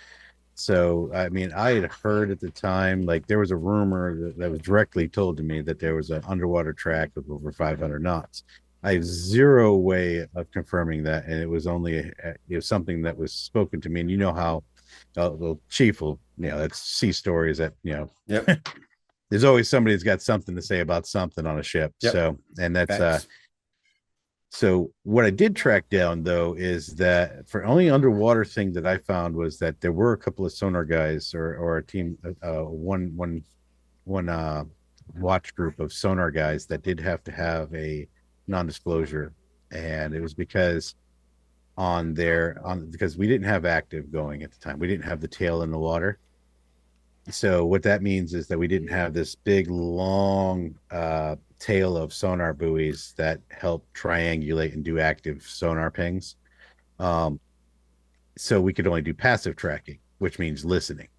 So, I mean, I had heard at the time, like there was a rumor that was directly told to me that there was an underwater track of over 500 knots. I have zero way of confirming that, and it was only something that was spoken to me. And you know how the chief will, that's sea stories that Yep. there's always somebody that's got something to say about something on a ship. Yep. So, and that's Facts. so what I did track down though is that for only underwater thing that I found was that there were a couple of sonar guys or a team, one watch group of sonar guys that did have to have a non-disclosure, and it was because because we didn't have active going at the time, we didn't have the tail in the water. So what that means is that we didn't have this big long tail of sonar buoys that help triangulate and do active sonar pings. Um, so we could only do passive tracking, which means listening.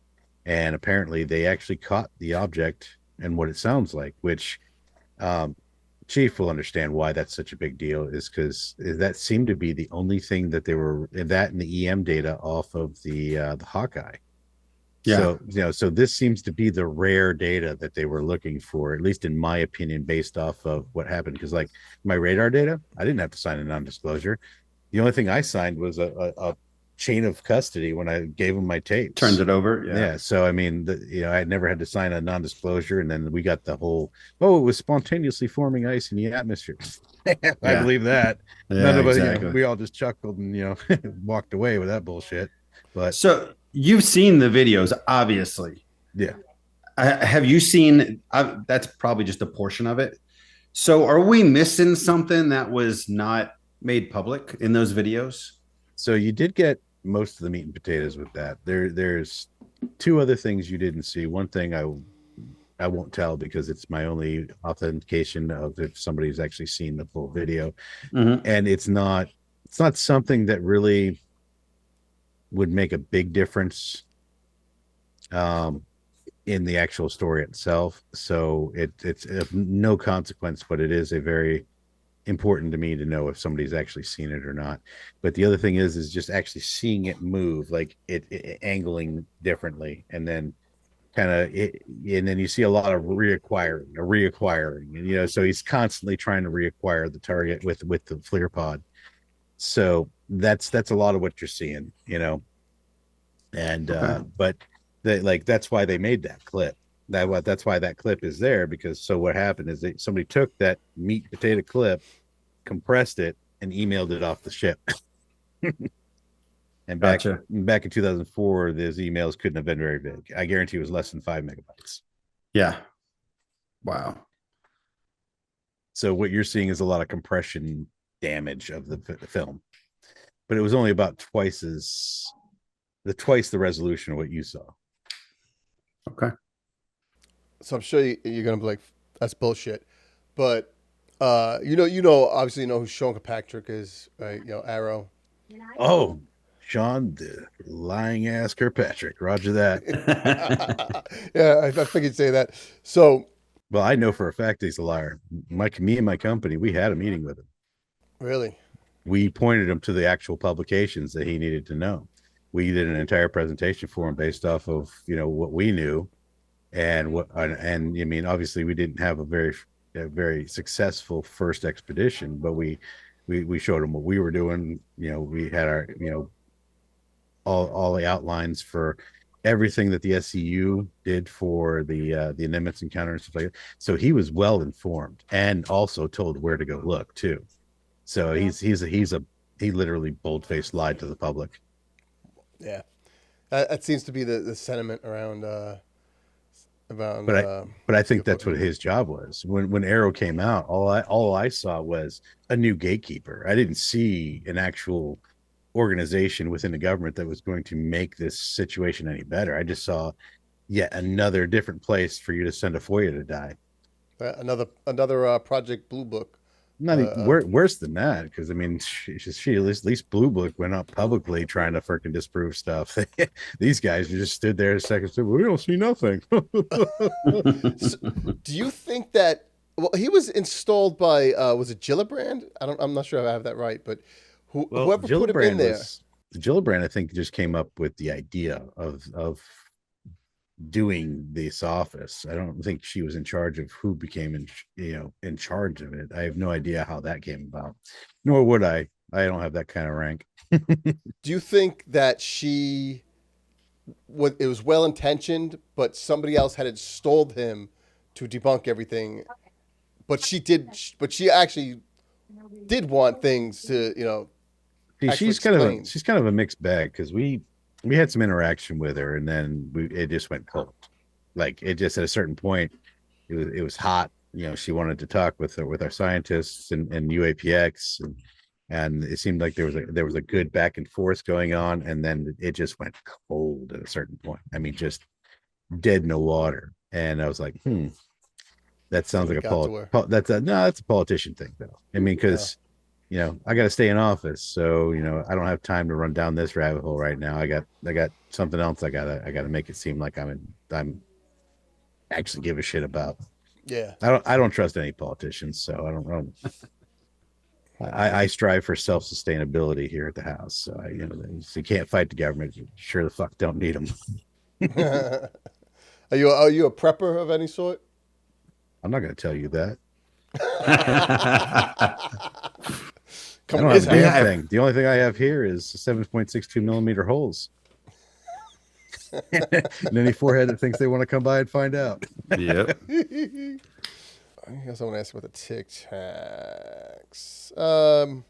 And apparently they actually caught the object and what it sounds like, which um, Chief will understand why that's such a big deal, is because that seemed to be the only thing that they were, that and the EM data off of the Hawkeye. Yeah. So, so this seems to be the rare data that they were looking for, at least in my opinion, based off of what happened. Because like my radar data, I didn't have to sign a non-disclosure. The only thing I signed was a chain of custody when I gave them my tapes. Turned it over. Yeah. So, I mean, I had never had to sign a non-disclosure. And then we got the whole, it was spontaneously forming ice in the atmosphere. I believe that. Yeah, None of us, exactly. we all just chuckled and, walked away with that bullshit. But so you've seen the videos, obviously. yeah. Have you seen? That's probably just a portion of it. So are we missing something that was not made public in those videos? So you did get most of the meat and potatoes with that. There's two other things you didn't see. One thing I won't tell because it's my only authentication of if somebody's actually seen the full video, and it's not something that really would make a big difference in the actual story itself. So it's of no consequence, but it is a very important to me to know if somebody's actually seen it or not. But the other thing is just actually seeing it move, like it angling differently, and then and then you see a lot of reacquiring, and so he's constantly trying to reacquire the target with the FLIR pod. So that's a lot of what you're seeing, and Okay. but that's why they made that clip. That's why that clip is there, because so what happened is somebody took that meat potato clip, compressed it, and emailed it off the ship. And back in 2004, those emails couldn't have been very big. I guarantee it was less than 5 megabytes. Yeah. Wow. So what you're seeing is a lot of compression damage of the film, but it was only about twice the resolution of what you saw. Okay. So I'm sure you're gonna be like, that's bullshit, but obviously who Sean Kirkpatrick is, right? Arrow. Oh, Sean, the lying ass Kirkpatrick. Roger that. Yeah, I figured you'd say that. So, well, I know for a fact he's a liar. Me and my company, we had a meeting with him. Really? We pointed him to the actual publications that he needed to know. We did an entire presentation for him based off of what we knew, and I mean, obviously we didn't have a very successful first expedition, but we showed him what we were doing. We had our all the outlines for everything that the SCU did for the Nimitz encounter and stuff like that. So he was well informed and also told where to go look too. So he literally bold-faced lied to the public. Yeah, that seems to be the sentiment around. But I think that's what his job was. When Arrow came out, all I saw was a new gatekeeper. I didn't see an actual organization within the government that was going to make this situation any better. I just saw yet another different place for you to send a FOIA to die. Another Project Blue Book. Not worse than that, because I mean, she at least Blue Book went up publicly trying to freaking disprove stuff. These guys just stood there a second, said, "We don't see nothing." So, do you think that? Well, he was installed by was it Gillibrand? I'm not sure if I have that right, but whoever put him in there. Gillibrand, I think, just came up with the idea of doing this office. I don't think she was in charge of who became in charge of it. I have no idea how that came about, nor would I don't have that kind of rank. Do you think that it was well intentioned, but somebody else had installed him to debunk everything, but she actually did want things to she's kind of a mixed bag, because we had some interaction with her, and then it just went cold. Like, it just, at a certain point, it was hot. She wanted to talk with our scientists and UAPX, and it seemed like there was a good back and forth going on, and then it just went cold at a certain point. I mean, just dead in the water. And I was like, that sounds like that's a politician thing, though. I mean, because I got to stay in office, so I don't have time to run down this rabbit hole right now. I got something else I gotta make it seem like I'm actually give a shit about. Yeah, I don't trust any politicians, so I don't. I strive for self-sustainability here at the house. So you can't fight the government. You sure the fuck don't need them. Are you a prepper of any sort? I'm not going to tell you that. I don't have a damn thing. The only thing I have here is 7.62 millimeter holes. And any forehead that thinks they want to come by and find out. Yep. I guess I want to ask about the Tic Tacs. No,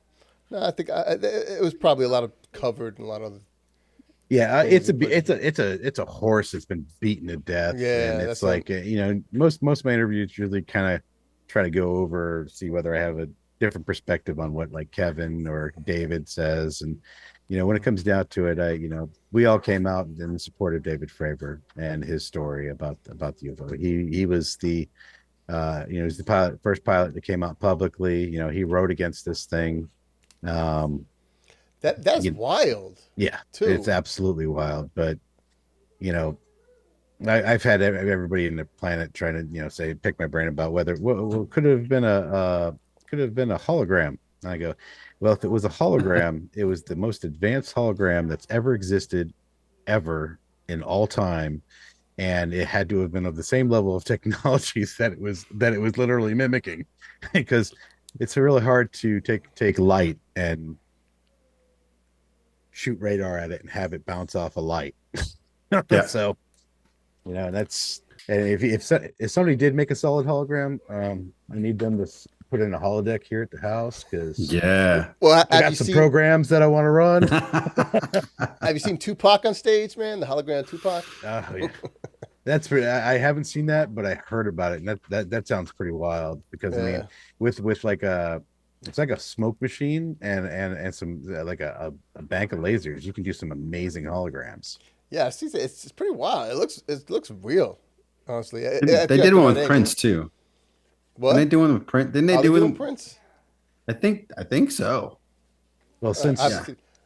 I think it was probably a lot of covered and a lot of. Yeah, it's a horse that's been beaten to death. Yeah, and it's like most of my interviews really kind of try to go over, see whether I have a different perspective on what like Kevin or David says, and when it comes down to it, we all came out in support of David Fravor and his story about the UFO. He was the he was the first pilot that came out publicly. He wrote against this thing. That's wild. Yeah, too. It's absolutely wild. But I've had everybody in the planet trying to say, pick my brain about whether could have been a hologram. And I go, well, if it was a hologram, it was the most advanced hologram that's ever existed, ever in all time, and it had to have been of the same level of technologies that it was literally mimicking, because it's really hard to take light and shoot radar at it and have it bounce off a light. Yeah. So, that's, and if somebody did make a solid hologram, I need them to put in a holodeck here at the house, because well, I got some programs that I want to run. Have you seen Tupac on stage, man? The hologram of Tupac. Oh yeah, that's pretty. I haven't seen that, but I heard about it, and that sounds pretty wild. Because I mean, with like it's like a smoke machine and some like a bank of lasers, you can do some amazing holograms. Yeah, it's pretty wild. It looks real, honestly. They did one with Prince too. What? Didn't they do one with Prince? Didn't they do one with Prince? I think so. Well, since all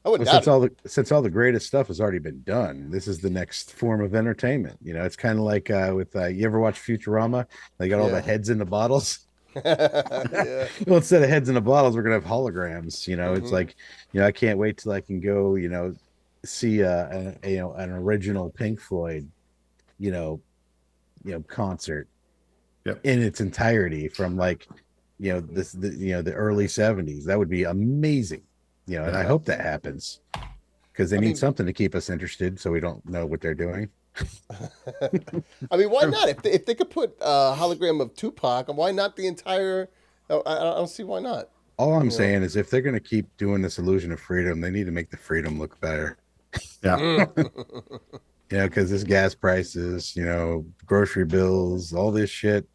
the greatest stuff has already been done, this is the next form of entertainment. It's kind of like with you ever watch Futurama? They got all the heads in the bottles. Yeah. Well, instead of heads in the bottles, we're gonna have holograms. It's like, I can't wait till I can go, see an original Pink Floyd, concert. Yep. In its entirety from like, the early 70s. That would be amazing. And I hope that happens, because they need something to keep us interested, so we don't know what they're doing. I mean, why not? If they could put a hologram of Tupac, why not the entire? I don't see why not. All I'm saying is, if they're going to keep doing this illusion of freedom, they need to make the freedom look better. Yeah. Because this gas prices, grocery bills, all this shit.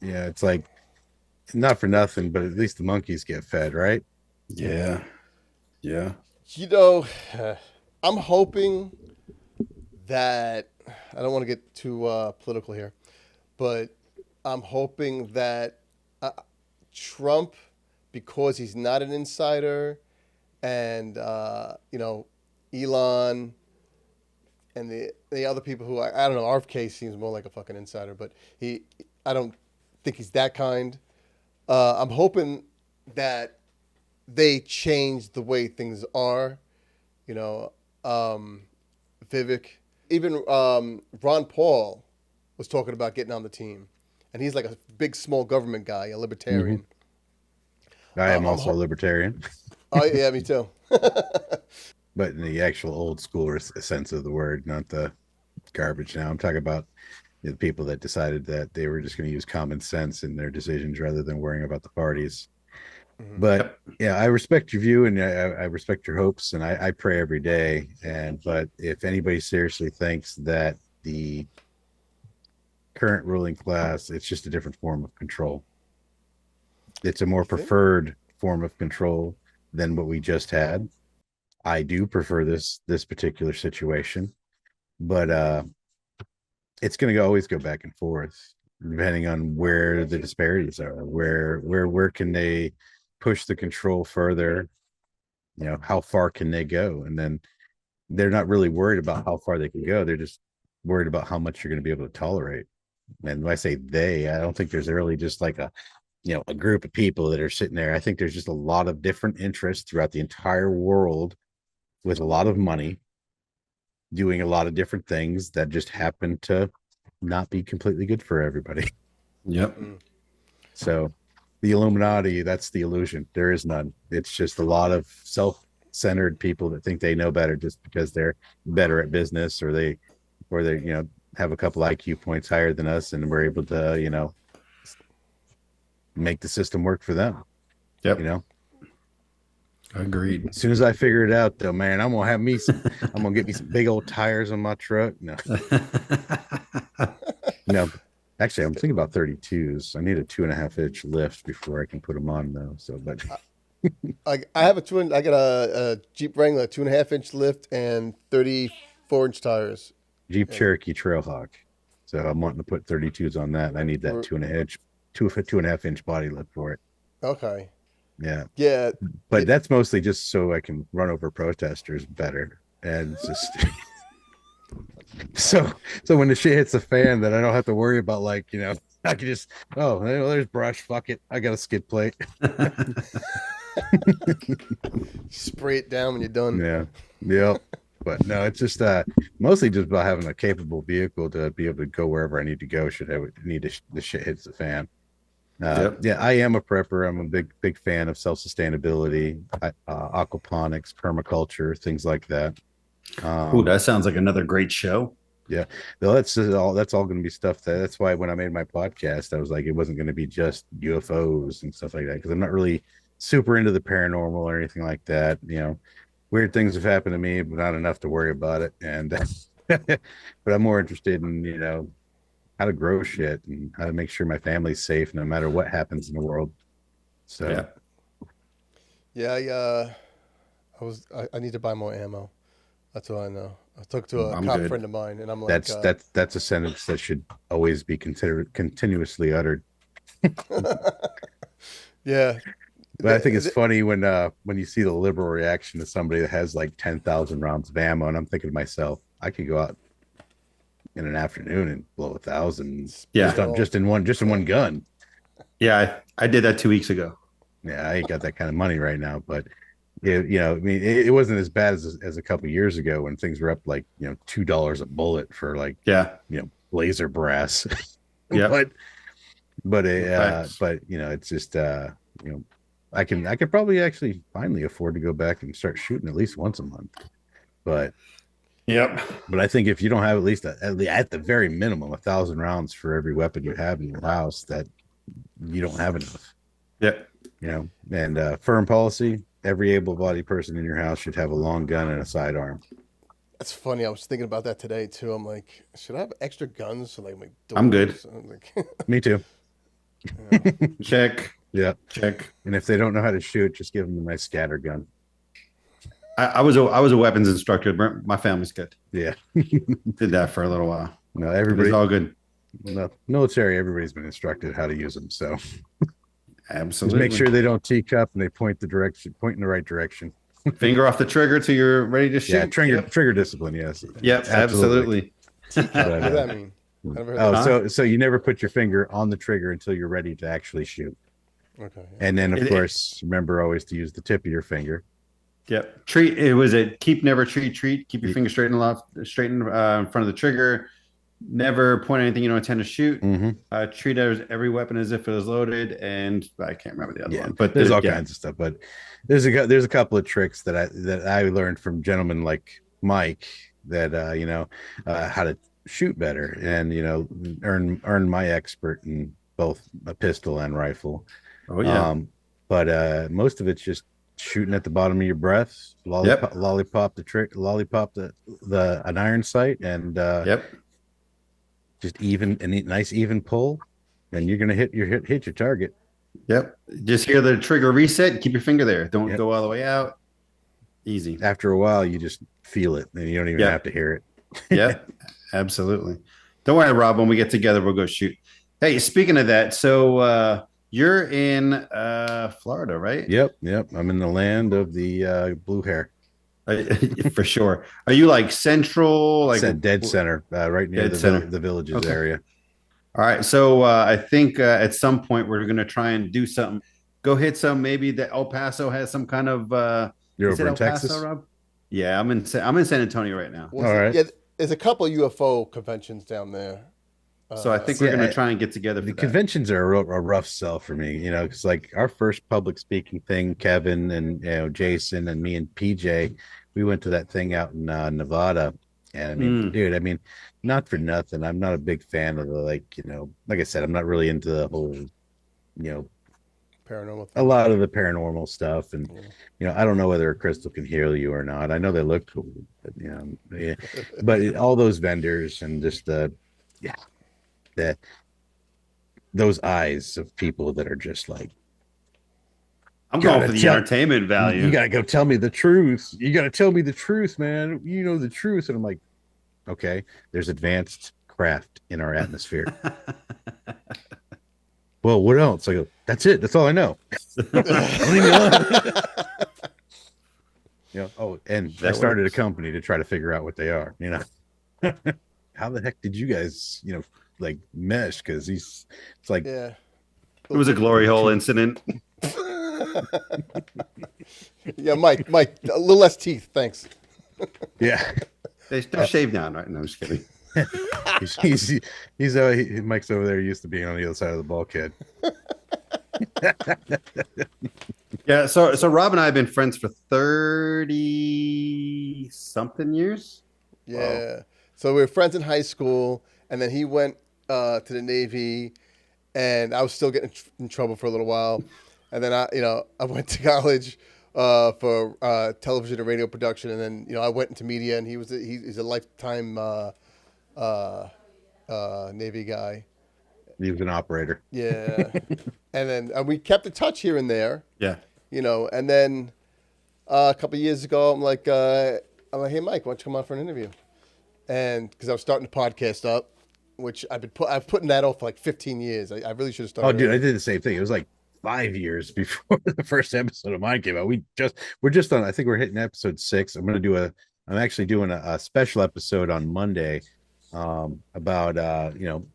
It's like, not for nothing, but at least the monkeys get fed, right? Yeah. You know, I'm hoping that I don't want to get too political here, but I'm hoping that Trump, because he's not an insider, and Elon and the other people who I don't know, RFK seems more like a fucking insider, but I don't think he's that kind. I'm hoping that they change the way things are, Vivek, even Ron Paul was talking about getting on the team, and he's like a big small government guy, a libertarian. I am also a libertarian. Oh yeah, me too. But in the actual old school sense of the word, not the garbage. Now I'm talking about the people that decided that they were just going to use common sense in their decisions rather than worrying about the parties. Mm-hmm. But yeah, I respect your view and I respect your hopes, and I pray every day. But if anybody seriously thinks that the current ruling class, it's just a different form of control. It's a more preferred form of control than what we just had. I do prefer this particular situation, but it's going to always go back and forth depending on where the disparities are. Where can they push the control further? How far can they go? And then they're not really worried about how far they can go. They're just worried about how much you're going to be able to tolerate. And when I say they, I don't think there's really just like a group of people that are sitting there. I think there's just a lot of different interests throughout the entire world with a lot of money doing a lot of different things that just happen to not be completely good for everybody. Yep. So the Illuminati, that's the illusion. There is none. It's just a lot of self-centered people that think they know better just because they're better at business or they have a couple IQ points higher than us and we're able to, make the system work for them. Yep. Agreed. As soon as I figure it out, though, man, I'm gonna get me some big old tires on my truck. No, actually, I'm thinking about 32s. I need a 2.5-inch lift before I can put them on, though. So, but I got a Jeep Wrangler 2.5-inch lift and 34-inch tires. Jeep Cherokee Trailhawk. So I'm wanting to put 32s on that. I need that 2.5-inch body lift for it. Okay. Yeah. But that's mostly just so I can run over protesters better. And just so when the shit hits the fan, that I don't have to worry about I can just there's brush, fuck it. I got a skid plate. Spray it down when you're done. Yeah. Yep. But no, it's just mostly just about having a capable vehicle to be able to go wherever I need to go should the shit hits the fan. Yeah, I am a prepper. I'm a big fan of self-sustainability, aquaponics, permaculture, things like that. That sounds like another great show. Yeah, well, that's all going to be stuff that's why when I made my podcast, I was like, it wasn't going to be just UFOs and stuff like that, because I'm not really super into the paranormal or anything like that. Weird things have happened to me, but not enough to worry about it. And but I'm more interested in how to grow shit and how to make sure my family's safe no matter what happens in the world. So I need to buy more ammo. That's all I know. I talked to a cop friend of mine and I'm like, that's a sentence that should always be continuously uttered. Yeah. But I think it's funny when you see the liberal reaction to somebody that has like 10,000 rounds of ammo, and I'm thinking to myself, I could go out in an afternoon and blow 1,000. Yeah, just in one gun. Yeah, I did that 2 weeks ago. Yeah, I ain't got that kind of money right now, but it wasn't as bad as a couple of years ago when things were up like $2 a bullet for laser brass. Yeah, but it's just I could probably actually finally afford to go back and start shooting at least once a month. But I think if you don't have at least at the very minimum 1,000 rounds for every weapon you have in your house, that you don't have enough. Yep. And firm policy: every able-bodied person in your house should have a long gun and a sidearm. That's funny. I was thinking about that today too. I'm like, should I have extra guns? So like, I'm good. Me too. Check. Yeah. Check. And if they don't know how to shoot, just give them my scatter gun. I was a weapons instructor. My family's good. Yeah. Did that for a little while. No, It everybody, was all good. no, military, everybody's been instructed how to use them. So just Absolutely. make sure they don't teacup and they point in the right direction. Finger off the trigger till you're ready to shoot. Yeah, trigger discipline. Yes. Yep, absolutely. What does that mean? I never heard Oh, that. so you never put your finger on the trigger until you're ready to actually shoot. Okay. Yeah. And then, of course, remember always to use the tip of your finger. Yep. Treat. It was a keep, never treat. Keep your finger straight in front of the trigger. Never point anything you don't intend to shoot. Mm-hmm. Treat every weapon as if it was loaded, and I can't remember the other one. But there's all kinds of stuff. But there's a couple of tricks that I learned from gentlemen like Mike that how to shoot better and earn my expert in both a pistol and rifle. Oh yeah. But most of it's just shooting at the bottom of your breath, lollipop an iron sight, and just nice even pull, and you're gonna hit your target. Yep. Just hear the trigger reset. Keep your finger there. Don't go all the way out. Easy. After a while, you just feel it, and you don't even have to hear it. Yep. Absolutely. Don't worry, Rob. When we get together, we'll go shoot. Hey, speaking of that, so you're in Florida, right? Yep. I'm in the land of the blue hair. For sure. Are you like central, like dead center, right near the villages area? All right. So I think at some point we're going to try and do something. Go hit some. Maybe that El Paso has some kind of. You're over in El Texas, Paso, Rob? Yeah, I'm in San Antonio right now. Well, all right. Yeah, there's a couple of UFO conventions down there. So I think we're going to try and get together. The conventions are a rough sell for me, because like our first public speaking thing, Kevin and Jason and me and PJ, we went to that thing out in Nevada, and I mean, dude, not for nothing, I'm not a big fan of the like I said, I'm not really into the whole, paranormal thing. A lot of the paranormal stuff, and I don't know whether a crystal can heal you or not. I know they look cool, but but all those vendors and just those eyes of people that are just like, I'm going for the entertainment value. You gotta go tell me the truth. You gotta tell me the truth, man. You know the truth. And I'm like, okay, there's advanced craft in our atmosphere. Well, what else? I go, that's it. That's all I know. Leave me alone. And I started a company to try to figure out what they are. How the heck did you guys, like mesh? Because it's like, it was a glory hole incident. Yeah, Mike, a little less teeth, thanks. Yeah, they're shaved down, right? No, I'm just kidding. Mike's over there used to being on the other side of the bulkhead. Yeah, so Rob and I have been friends for 30 something years. Yeah. Wow. So we were friends in high school, and then he went to the Navy, and I was still getting in trouble for a little while. And then I went to college for television and radio production, and then I went into media, and he's a lifetime Navy guy. He was an operator. Yeah. And then we kept in touch here and there. Yeah. And then a couple of years ago, I'm like, hey Mike, why don't you come on for an interview? And because I was starting the podcast up, which I've putting that off for like 15 years. I really should have started. Oh, dude, I did the same thing. It was like 5 years before the first episode of mine came out. We're just on. I think we're hitting episode 6. I'm actually doing a special episode on Monday about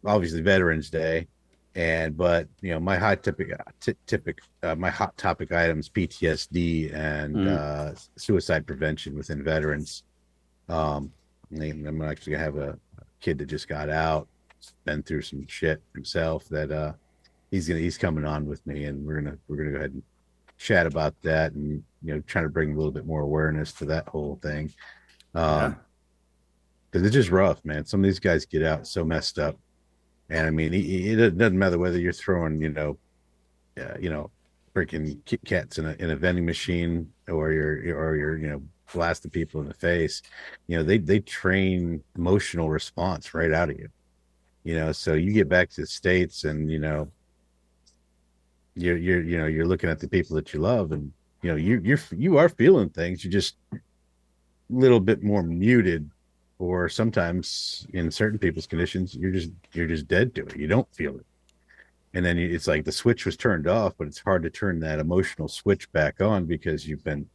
obviously Veterans Day, but my hot topic items, PTSD and suicide prevention within veterans. I'm actually gonna have a kid that just got out, been through some shit himself, that he's coming on with me, and we're gonna go ahead and chat about that, and trying to bring a little bit more awareness to that whole thing. Because it's just rough, man. Some of these guys get out so messed up, and it doesn't matter whether you're throwing freaking Kit Kats in a vending machine, or you're blasting people in the face. They train emotional response right out of you. So you get back to the States, and you're looking at the people that you love, and you are feeling things. little bit more muted, or sometimes in certain people's conditions, you're just dead to it. You don't feel it. And then it's like the switch was turned off, but it's hard to turn that emotional switch back on because you've been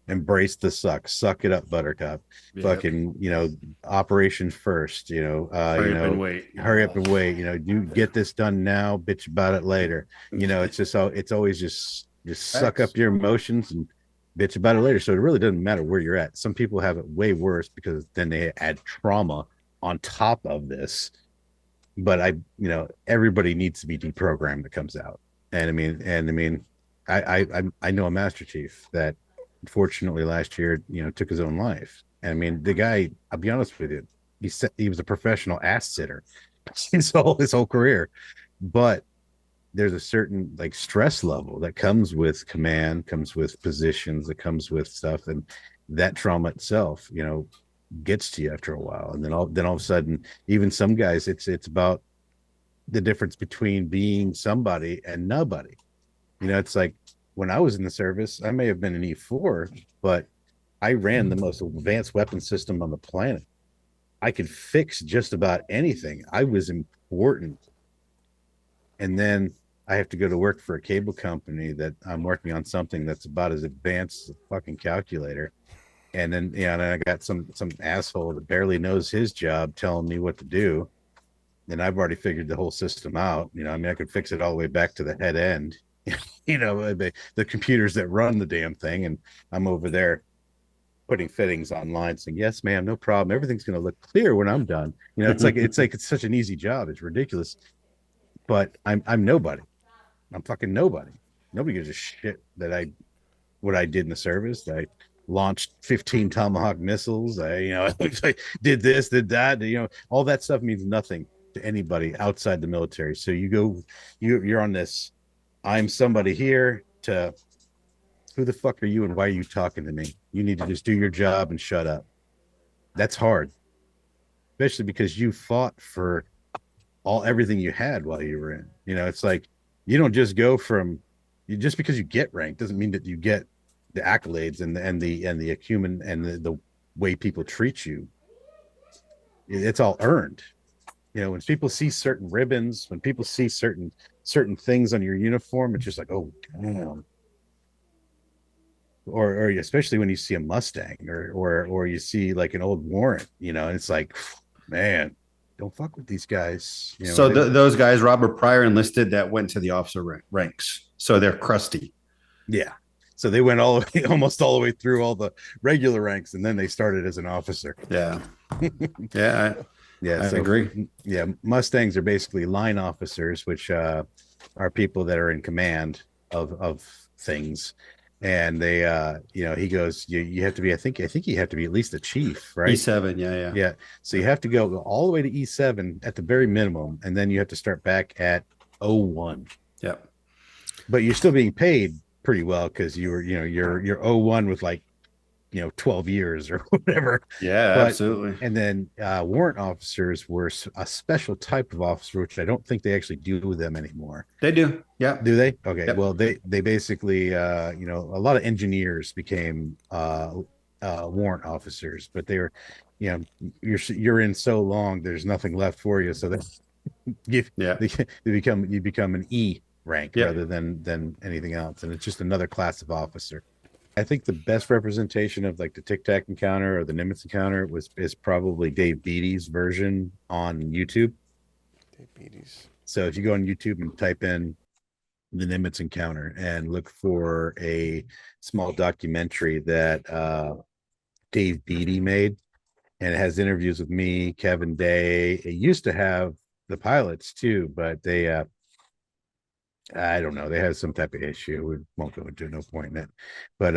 embraced the suck it up, buttercup. Yep. Fucking, operation first, Hurry up and wait. Hurry up and wait, you get this done now, bitch about it later. It's always just suck up your emotions and bitch about it later. So it really doesn't matter where you're at. Some people have it way worse because then they add trauma on top of this. But everybody needs to be deprogrammed that comes out. And I know a Master Chief that unfortunately last year, took his own life. And I mean, the guy, I'll be honest with you, he was a professional ass sitter his whole career. But there's a certain like stress level that comes with command, comes with positions, that comes with stuff, and that trauma itself, gets to you after a while. And then all of a sudden, even some guys, it's about the difference between being somebody and nobody. It's like when I was in the service, I may have been an E4, but I ran the most advanced weapon system on the planet. I could fix just about anything. I was important. And then I have to go to work for a cable company that I'm working on something that's about as advanced as a fucking calculator. And then, and I got some asshole that barely knows his job telling me what to do. And I've already figured the whole system out. I could fix it all the way back to the head end, the computers that run the damn thing. And I'm over there putting fittings online saying, yes, ma'am, no problem. Everything's going to look clear when I'm done. It's such an easy job. It's ridiculous. But I'm nobody. I'm fucking nobody. Nobody gives a shit that what I did in the service. I launched 15 Tomahawk missiles. I did this, did that. All that stuff means nothing to anybody outside the military. So you're on this, I'm somebody here, to who the fuck are you and why are you talking to me? You need to just do your job and shut up. That's hard, especially because you fought for everything you had while you were in. It's like you don't just go from just because you get ranked doesn't mean that you get the accolades and the acumen and the way people treat you. It's all earned. When people see certain ribbons, when people see certain things on your uniform, it's just like, oh damn. Or especially when you see a Mustang or you see like an old warrant, and it's like, man, don't fuck with these guys. So those guys, Robert Pryor enlisted, that went to the officer ranks. So they're crusty. Yeah. So they went almost all the way through all the regular ranks, and then they started as an officer. Yeah. Yeah. I agree. Yeah. Mustangs are basically line officers, which are people that are in command of things. And they, he goes, you have to be, I think you have to be at least a chief, right? E7. Yeah. So you have to go all the way to E7 at the very minimum. And then you have to start back at 01. Yeah. But you're still being paid pretty well because you're 01 with like 12 years or whatever. Yeah, absolutely. And then warrant officers were a special type of officer, which I don't think they actually do with them anymore. They do. Yeah. Do they? Okay. Yep. Well, they basically a lot of engineers became warrant officers, but they were you're in so long there's nothing left for you, so that you become an E rank rather than anything else, and it's just another class of officer. I think the best representation of like the Tic Tac encounter or the Nimitz encounter is probably Dave Beatty's version on YouTube. Dave Beatty's. So if you go on YouTube and type in the Nimitz encounter and look for a small documentary that Dave Beatty made, and it has interviews with me, Kevin Day. It used to have the pilots too, but they I don't know. They had some type of issue. We won't go into, no point in it. But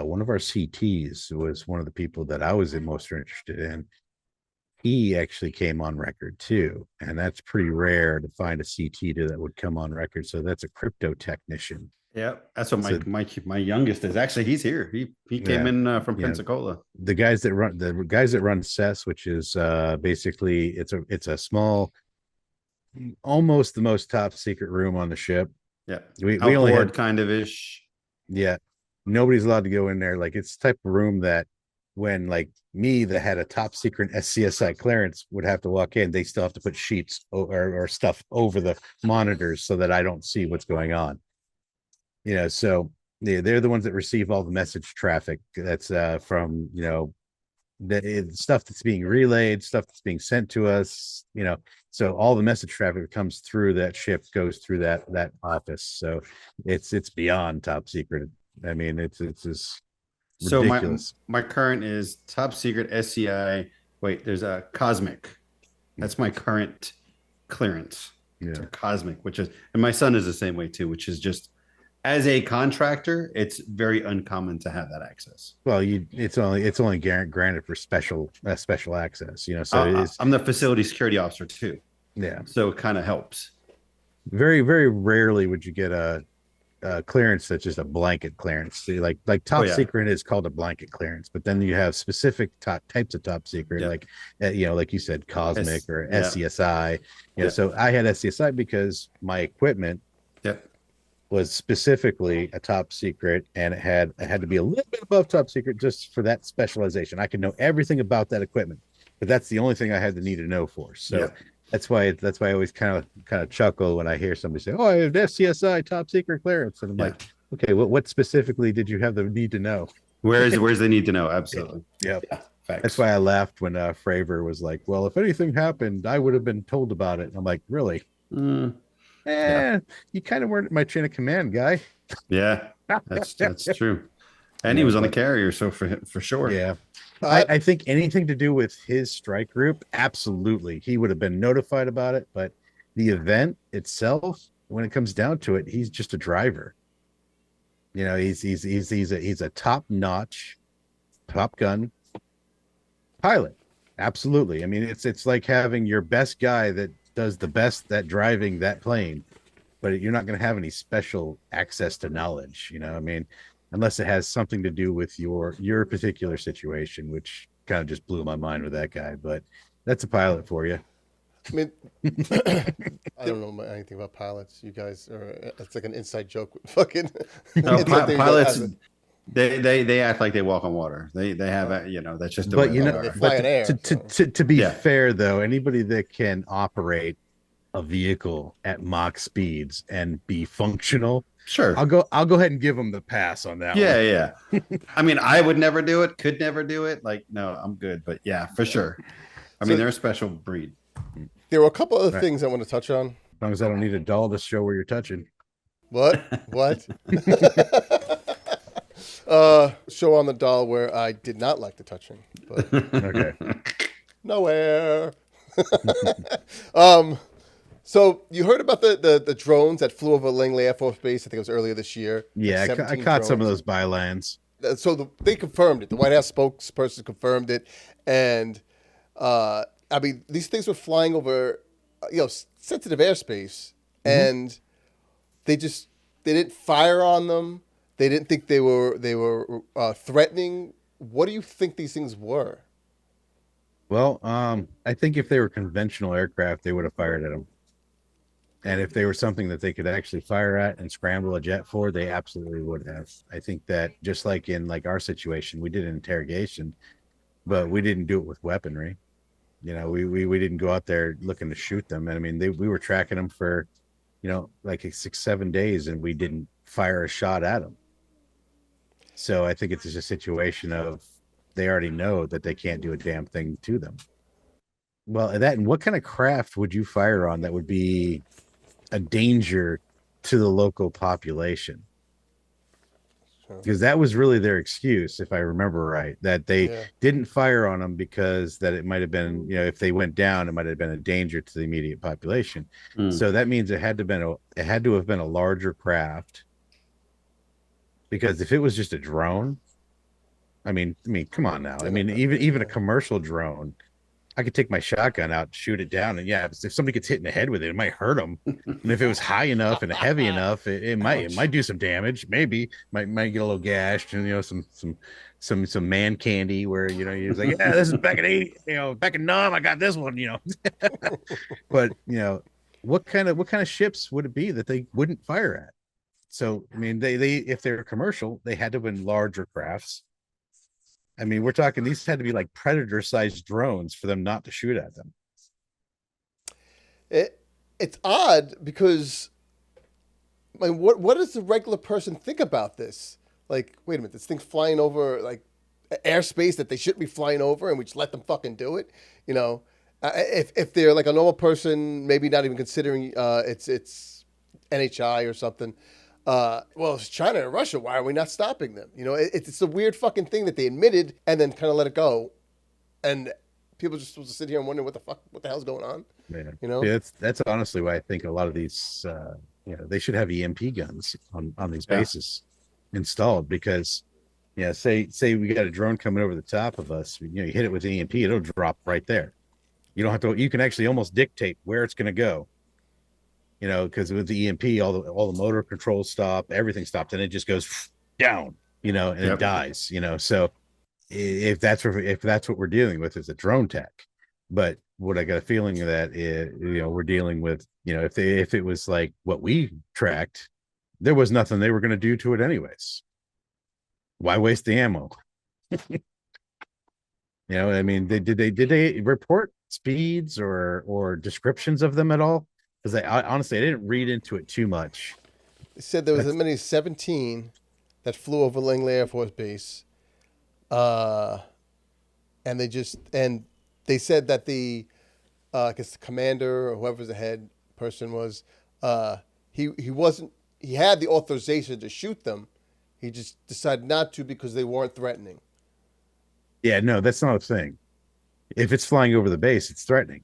one of our CTs was one of the people that I was most interested in. He actually came on record too, and that's pretty rare to find a CT that would come on record. So that's a crypto technician. Yeah, that's what my youngest is. Actually, he's here. He came in from Pensacola. The guys that run CES, which is basically it's a small, almost the most top secret room on the ship. Yeah, we only had kind of ish. Yeah, nobody's allowed to go in there. Like it's the type of room that when like me that had a top secret SCSI clearance would have to walk in, they still have to put sheets or stuff over the monitors so that I don't see what's going on. So they're the ones that receive all the message traffic that's from the stuff that's being relayed, stuff that's being sent to us. So all the message traffic that comes through that ship goes through that office. So it's beyond top secret. I mean, it's just So ridiculous. my current is top secret SCI. Wait, there's a cosmic. That's my current clearance. Yeah. It's a cosmic, and my son is the same way too, which is just as a contractor, it's very uncommon to have that access. Well, it's only granted for special access. So it is. I'm the facility security officer too. Yeah. So it kind of helps. Very, very rarely would you get a clearance that's just a blanket clearance. So like top secret is called a blanket clearance, but then you have specific types of top secret, like like you said, cosmic or SCSI. So I had SCSI because my equipment was specifically a top secret, and it had to be a little bit above top secret just for that specialization. I could know everything about that equipment, but that's the only thing I had the need to know for. So that's why I always kind of chuckle when I hear somebody say, "Oh, I have SCSI top secret clearance," and I'm like, "Okay, what specifically did you have the need to know?" Where's the need to know? Absolutely. Yeah. That's why I laughed when Fravor was like, "Well, if anything happened, I would have been told about it." And I'm like, "Really?" You kind of weren't my chain of command, guy. Yeah, that's true. And he was on the carrier, so for sure. Yeah. I think anything to do with his strike group, absolutely. He would have been notified about it, but the event itself, when it comes down to it, he's just a driver. He's a top-notch Top Gun pilot. Absolutely. I mean, it's like having your best guy that does the best at driving that plane, but you're not going to have any special access to knowledge, I mean, unless it has something to do with your particular situation, which kind of just blew my mind with that guy. But that's a pilot for you. I mean, I don't know anything about pilots. You guys it's like an inside joke with fucking pilots. They act like they walk on water. They have that's just. But they fly in air. To be fair though, anybody that can operate a vehicle at Mach speeds and be functional, sure, I'll go ahead and give them the pass on that. Yeah. I mean, I would never do it. Could never do it. Like, no, I'm good. But yeah, for sure. I mean, they're a special breed. There were a couple other things I want to touch on. As long as I don't need a doll to show where you're touching. What? Show on the doll where I did not like the touching. But okay. Nowhere. So you heard about the drones that flew over Langley Air Force Base? I think it was earlier this year. Yeah, I caught some of those bylines. So they confirmed it. The White House spokesperson confirmed it, and I mean, these things were flying over, sensitive airspace, and they didn't fire on them. They didn't think they were threatening. What do you think these things were? Well, I think if they were conventional aircraft, they would have fired at them. And if they were something that they could actually fire at and scramble a jet for, they absolutely would have. I think that just like in our situation, we did an interrogation, but we didn't do it with weaponry. We didn't go out there looking to shoot them. And I mean, we were tracking them for, like 6-7 days, and we didn't fire a shot at them. So I think it's just a situation of they already know that they can't do a damn thing to them. Well, and what kind of craft would you fire on that would be a danger to the local population? Because that was really their excuse, if I remember right, that they didn't fire on them because that it might have been, if they went down, it might have been a danger to the immediate population. So that means it had to have been a larger craft. Because if it was just a drone, I mean, come on now. I mean, even a commercial drone, I could take my shotgun out, shoot it down, and if somebody gets hit in the head with it, it might hurt them. And if it was high enough and heavy enough, it might do some damage. Maybe might get a little gashed, and some man candy where you're like, yeah, this is back in 80, back in Nam, I got this one, But what kind of ships would it be that they wouldn't fire at? So I mean, they if they're commercial, they had to have been larger crafts. I mean, we're talking these had to be like predator-sized drones for them not to shoot at them. It's odd because, I mean, what does the regular person think about this? Like, wait a minute, this thing's flying over like airspace that they shouldn't be flying over, and we just let them fucking do it. You know, if they're like a normal person, maybe not even considering it's NHI or something. Well, it's China and Russia. Why are we not stopping them? You know, it's a weird fucking thing that they admitted and then kind of let it go, and people just supposed to sit here and wonder what the hell's going on. Yeah. You know, Yeah, that's honestly why I think a lot of these, they should have EMP guns on these bases installed, because, say we got a drone coming over the top of us, you hit it with an EMP, it'll drop right there. You don't have to. You can actually almost dictate where it's going to go. Because with the EMP, all the motor controls stop, everything stopped, and it just goes down. And it dies. So if that's what we're dealing with, is a drone tech. But what I got a feeling that we're dealing with, if it was like what we tracked, there was nothing they were going to do to it anyways. Why waste the ammo? I mean, did they report speeds or descriptions of them at all? Because honestly, I didn't read into it too much. They said there was as many as 17 that flew over Langley Air Force Base, and they said that I guess the commander or whoever the head person was, he had the authorization to shoot them. He just decided not to because they weren't threatening. Yeah, no, that's not a thing. If it's flying over the base, it's threatening.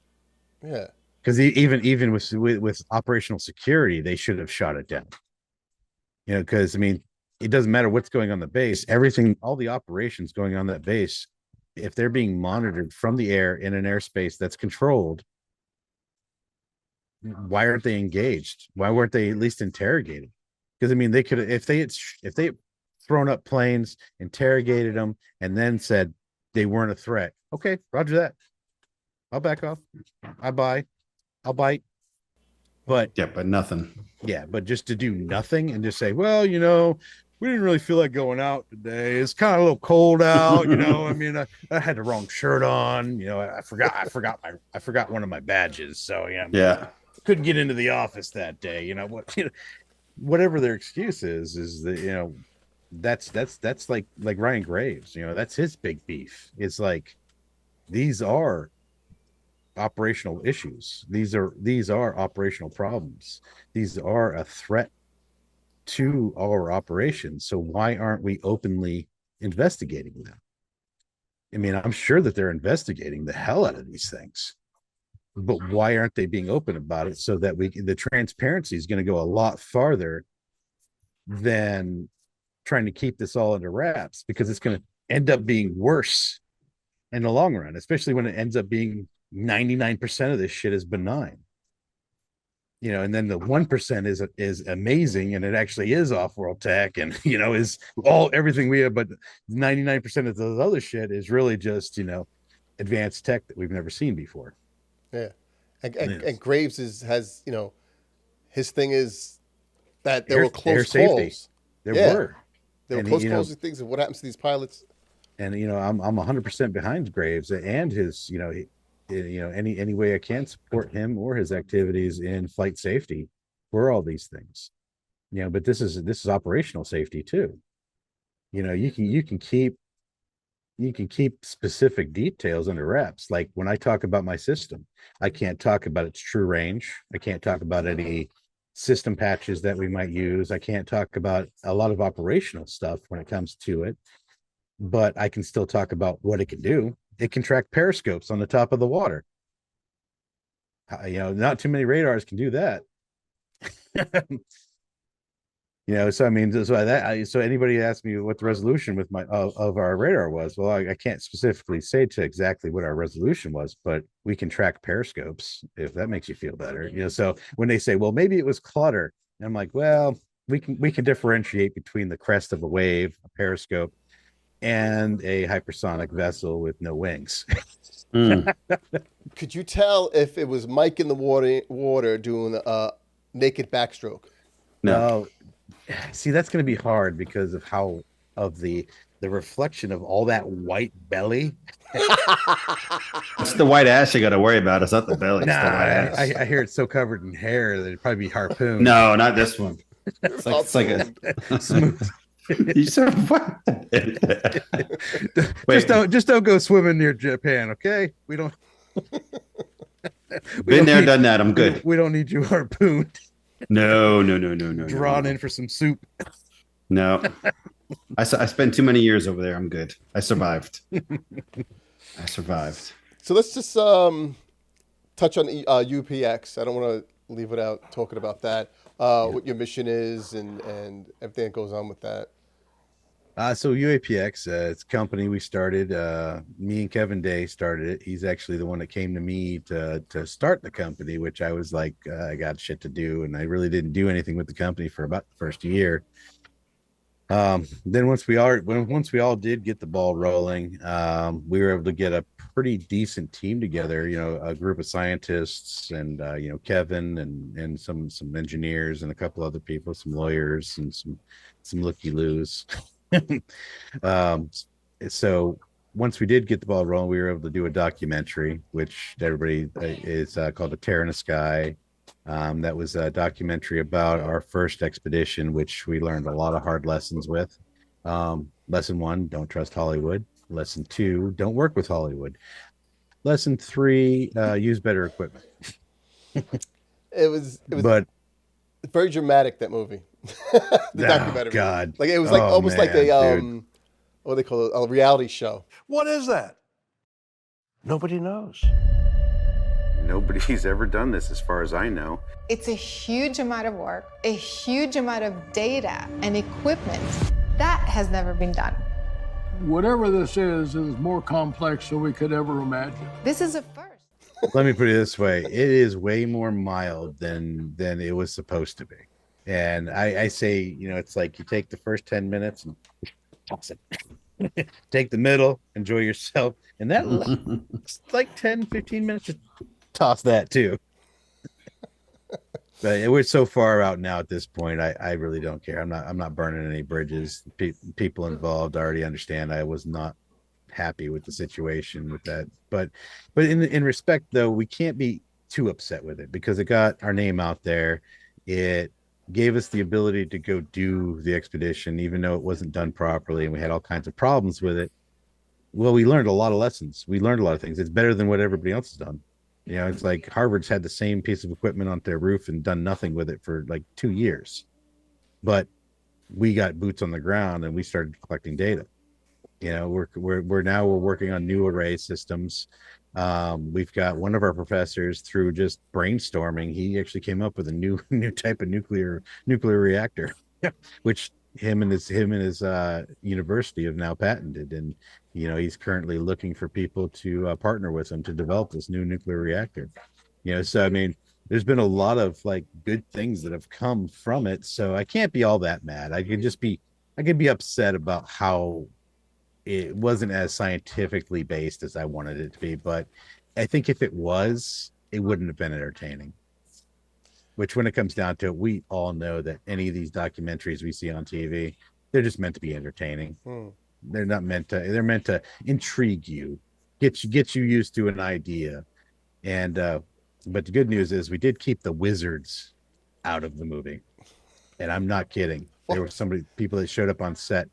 Yeah. Because even with operational security, they should have shot it down. Because I mean, it doesn't matter what's going on the base. All the operations going on that base, if they're being monitored from the air in an airspace that's controlled, why aren't they engaged? Why weren't they at least interrogated? Because I mean, they could, if they had thrown up planes, interrogated them, and then said they weren't a threat. Okay, roger that. I'll back off. I'll bite. But nothing. Yeah, but just to do nothing and just say, well, we didn't really feel like going out today. It's kind of a little cold out, I mean, I had the wrong shirt on. I forgot one of my badges, so couldn't get into the office that day. Whatever their excuse is that that's like Ryan Graves. That's his big beef. It's like, these are operational issues. These are operational problems. These are a threat to our operations. So why aren't we openly investigating them? I mean, I'm sure that they're investigating the hell out of these things, but why aren't they being open about it, so that the transparency is going to go a lot farther than trying to keep this all under wraps, because it's going to end up being worse in the long run, especially when it ends up being 99% of this shit is benign. And then the 1% is amazing, and it actually is off-world tech, and is everything we have, but 99% of the other shit is really just advanced tech that we've never seen before. Yeah, and Graves has his thing is that there were close calls. There were close calls and things, and what happens to these pilots. And I'm 100% behind Graves and his any way I can support him or his activities in flight safety for all these things. But this is operational safety too. You can keep specific details under wraps. Like when I talk about my system, I can't talk about its true range. I can't talk about any system patches that we might use. I can't talk about a lot of operational stuff when it comes to it, but I can still talk about what it can do. It can track periscopes on the top of the water. Not too many radars can do that. So I mean, so anybody asked me what the resolution with of our radar was. Well, I can't specifically say to exactly what our resolution was, but we can track periscopes, if that makes you feel better. So when they say, well, maybe it was clutter, and I'm like, well, we can differentiate between the crest of a wave, a periscope, and a hypersonic vessel with no wings. Could you tell if it was Mike in the water doing a naked backstroke? No. See, that's going to be hard because of the reflection of all that white belly. It's the white ass you got to worry about. It's not the belly. It's Nah, the white ass. I hear it's so covered in hair that it'd probably be harpooned. No, not this one. It's like a Smooth. You said what? Just don't go swimming near Japan, okay? We don't. Been there, done that. I'm good. We don't need you harpooned. No. Drawn in for some soup. No. I spent too many years over there. I'm good. I survived. So let's just touch on UPX. I don't want to leave without talking about that. What your mission is and everything that goes on with that. So UAPX, it's a company we started. Me and Kevin Day started it. He's actually the one that came to me to start the company, which I was like, I got shit to do, and I really didn't do anything with the company for about the first year. Then once we all did get the ball rolling, we were able to get a pretty decent team together, a group of scientists and Kevin and some engineers and a couple other people, some lawyers and some looky-loos. So once we did get the ball rolling, we were able to do a documentary, which everybody is called A Tear in the Sky. That was a documentary about our first expedition, which we learned a lot of hard lessons with. Lesson 1, don't trust Hollywood. Lesson 2, don't work with Hollywood. Lesson 3, use better equipment. It was very dramatic, that movie. The documentary. God. Like it was like almost like a what do they call it? A reality show. What is that? Nobody knows. Nobody's ever done this as far as I know. It's a huge amount of work, a huge amount of data and equipment that has never been done. Whatever this is more complex than we could ever imagine. This is a first. Let me put it this way. It is way more mild than it was supposed to be. And I say, it's like you take the first 10 minutes and toss it. Take the middle, enjoy yourself. And that like 10, 15 minutes, just toss that too. But we're so far out now at this point. I really don't care. I'm not burning any bridges. People involved already understand I was not happy with the situation with that. But in respect though, we can't be too upset with it because it got our name out there. It gave us the ability to go do the expedition, even though it wasn't done properly and we had all kinds of problems with it. Well, we learned a lot of lessons. We learned a lot of things. It's better than what everybody else has done. It's like Harvard's had the same piece of equipment on their roof and done nothing with it for like 2 years. But we got boots on the ground and we started collecting data. We're working on new array systems. We've got one of our professors through just brainstorming. He actually came up with a new type of nuclear reactor, which him and his university have now patented. And he's currently looking for people to partner with him to develop this new nuclear reactor. So I mean, there's been a lot of like good things that have come from it. So I can't be all that mad. I could be upset about how it wasn't as scientifically based as I wanted it to be. But I think if it was, it wouldn't have been entertaining. Which, when it comes down to it, we all know that any of these documentaries we see on TV, they're just meant to be entertaining. They're not meant to. They're meant to intrigue you, get you used to an idea. And but the good news is we did keep the wizards out of the movie, and I'm not kidding. There were people that showed up on set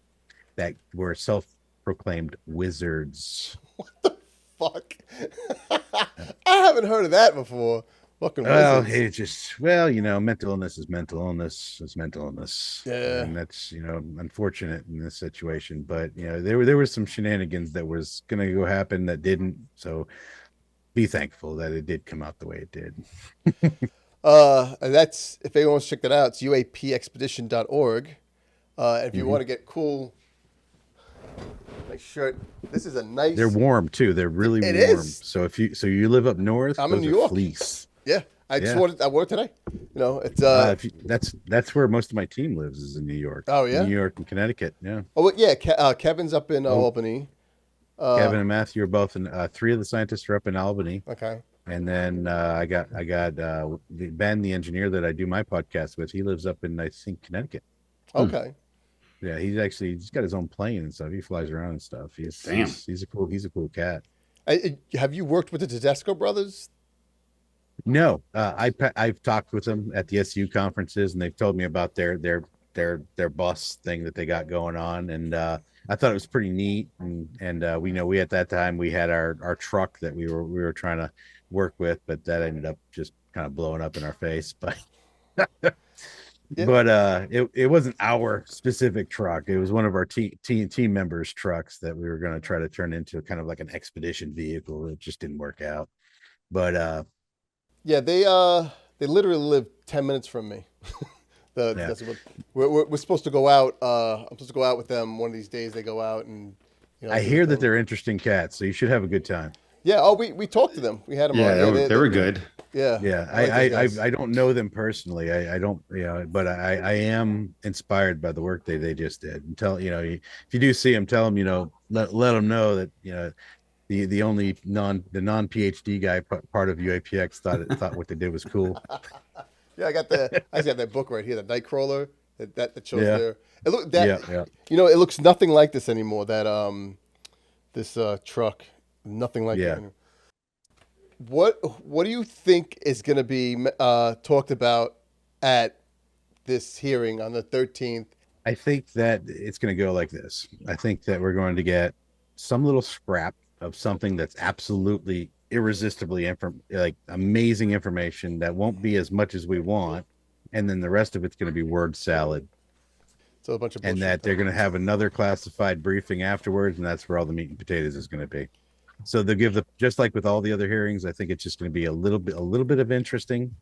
that were self-proclaimed wizards. What the fuck? I haven't heard of that before. Fucking well, it's just mental illness is mental illness is mental illness. Yeah, and that's unfortunate in this situation. But there were some shenanigans that was gonna go happen that didn't. So be thankful that it did come out the way it did. And that's, if anyone wants to check that out, it's uapexpedition.org. If you want to get cool. My shirt. This is a nice. They're warm too. They're really warm. Is. So if you live up north, I'm in New York. Fleece. Yeah, I wore it today. It's that's where most of my team lives, is in New York. Oh yeah, New York and Connecticut. Yeah. Oh yeah. Kevin's up in Albany. Kevin and Matthew are both in. 3 of the scientists are up in Albany. Okay. And then I got Ben, the engineer that I do my podcast with. He lives up in, I think, Connecticut. Okay. Yeah, he's got his own plane and stuff. He flies around and stuff. Damn. He's a cool cat. Have you worked with the Tedesco brothers? No, I've talked with them at the SU conferences, and they've told me about their bus thing that they got going on, and I thought it was pretty neat. And we at that time we had our truck that we were trying to work with, but that ended up just kind of blowing up in our face. But Yeah. but it wasn't our specific truck. It was one of our team members' trucks that we were going to try to turn into kind of like an expedition vehicle. It just didn't work out. But Yeah, they literally live 10 minutes from me. We're supposed to go out. I'm supposed to go out with them one of these days. They go out and I hear that they're interesting cats, so you should have a good time. Yeah. Oh, we talked to them. We had them. Yeah, on. they were good. Yeah. Yeah, I don't know them personally. I don't, but I am inspired by the work they just did. And if you do see them, tell them, let them know that, the only non PhD guy part of UAPX thought what they did was cool. Yeah, I got that book right here, the Nightcrawler that shows Yeah. there. Yeah. It looks nothing like this anymore. That this truck, nothing like Yeah. that. What do you think is going to be talked about at this hearing on the 13th? I think that it's going to go like this. I think that we're going to get some little scrap of something that's absolutely irresistibly amazing information that won't be as much as we want, and then the rest of it's going to be word salad. So a bunch of and that they're going to have another classified briefing afterwards, and that's where all the meat and potatoes is going to be. So they'll give just like with all the other hearings, I think it's just going to be a little bit of interesting,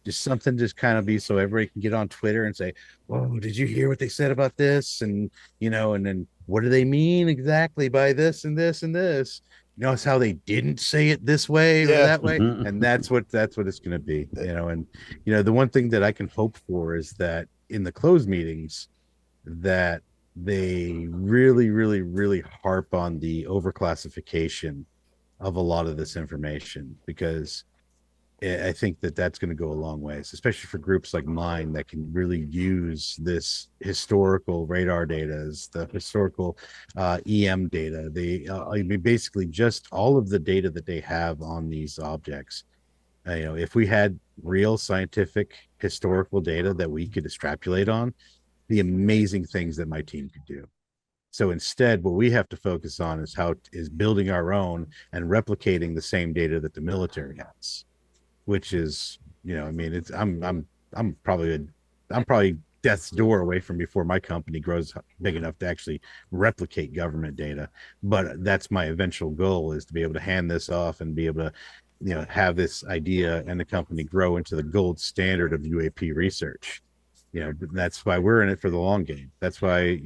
just something just kind of be so everybody can get on Twitter and say, "Whoa, did you hear what they said about this?" And and then what do they mean exactly by this and this and this? Notice how they didn't say it this way or that way, and that's what it's going to be. And the one thing that I can hope for is that in the closed meetings, that they really, really, really harp on the overclassification of a lot of this information, because I think that that's going to go a long ways, especially for groups like mine that can really use this historical radar data, the historical EM data. Basically just all of the data that they have on these objects. If we had real scientific historical data that we could extrapolate on, the amazing things that my team could do. So instead, what we have to focus on is building our own and replicating the same data that the military has, which is, I'm probably death's door away from before my company grows big enough to actually replicate government data. But that's my eventual goal, is to be able to hand this off and be able to, have this idea and the company grow into the gold standard of UAP research. That's why we're in it for the long game. That's why,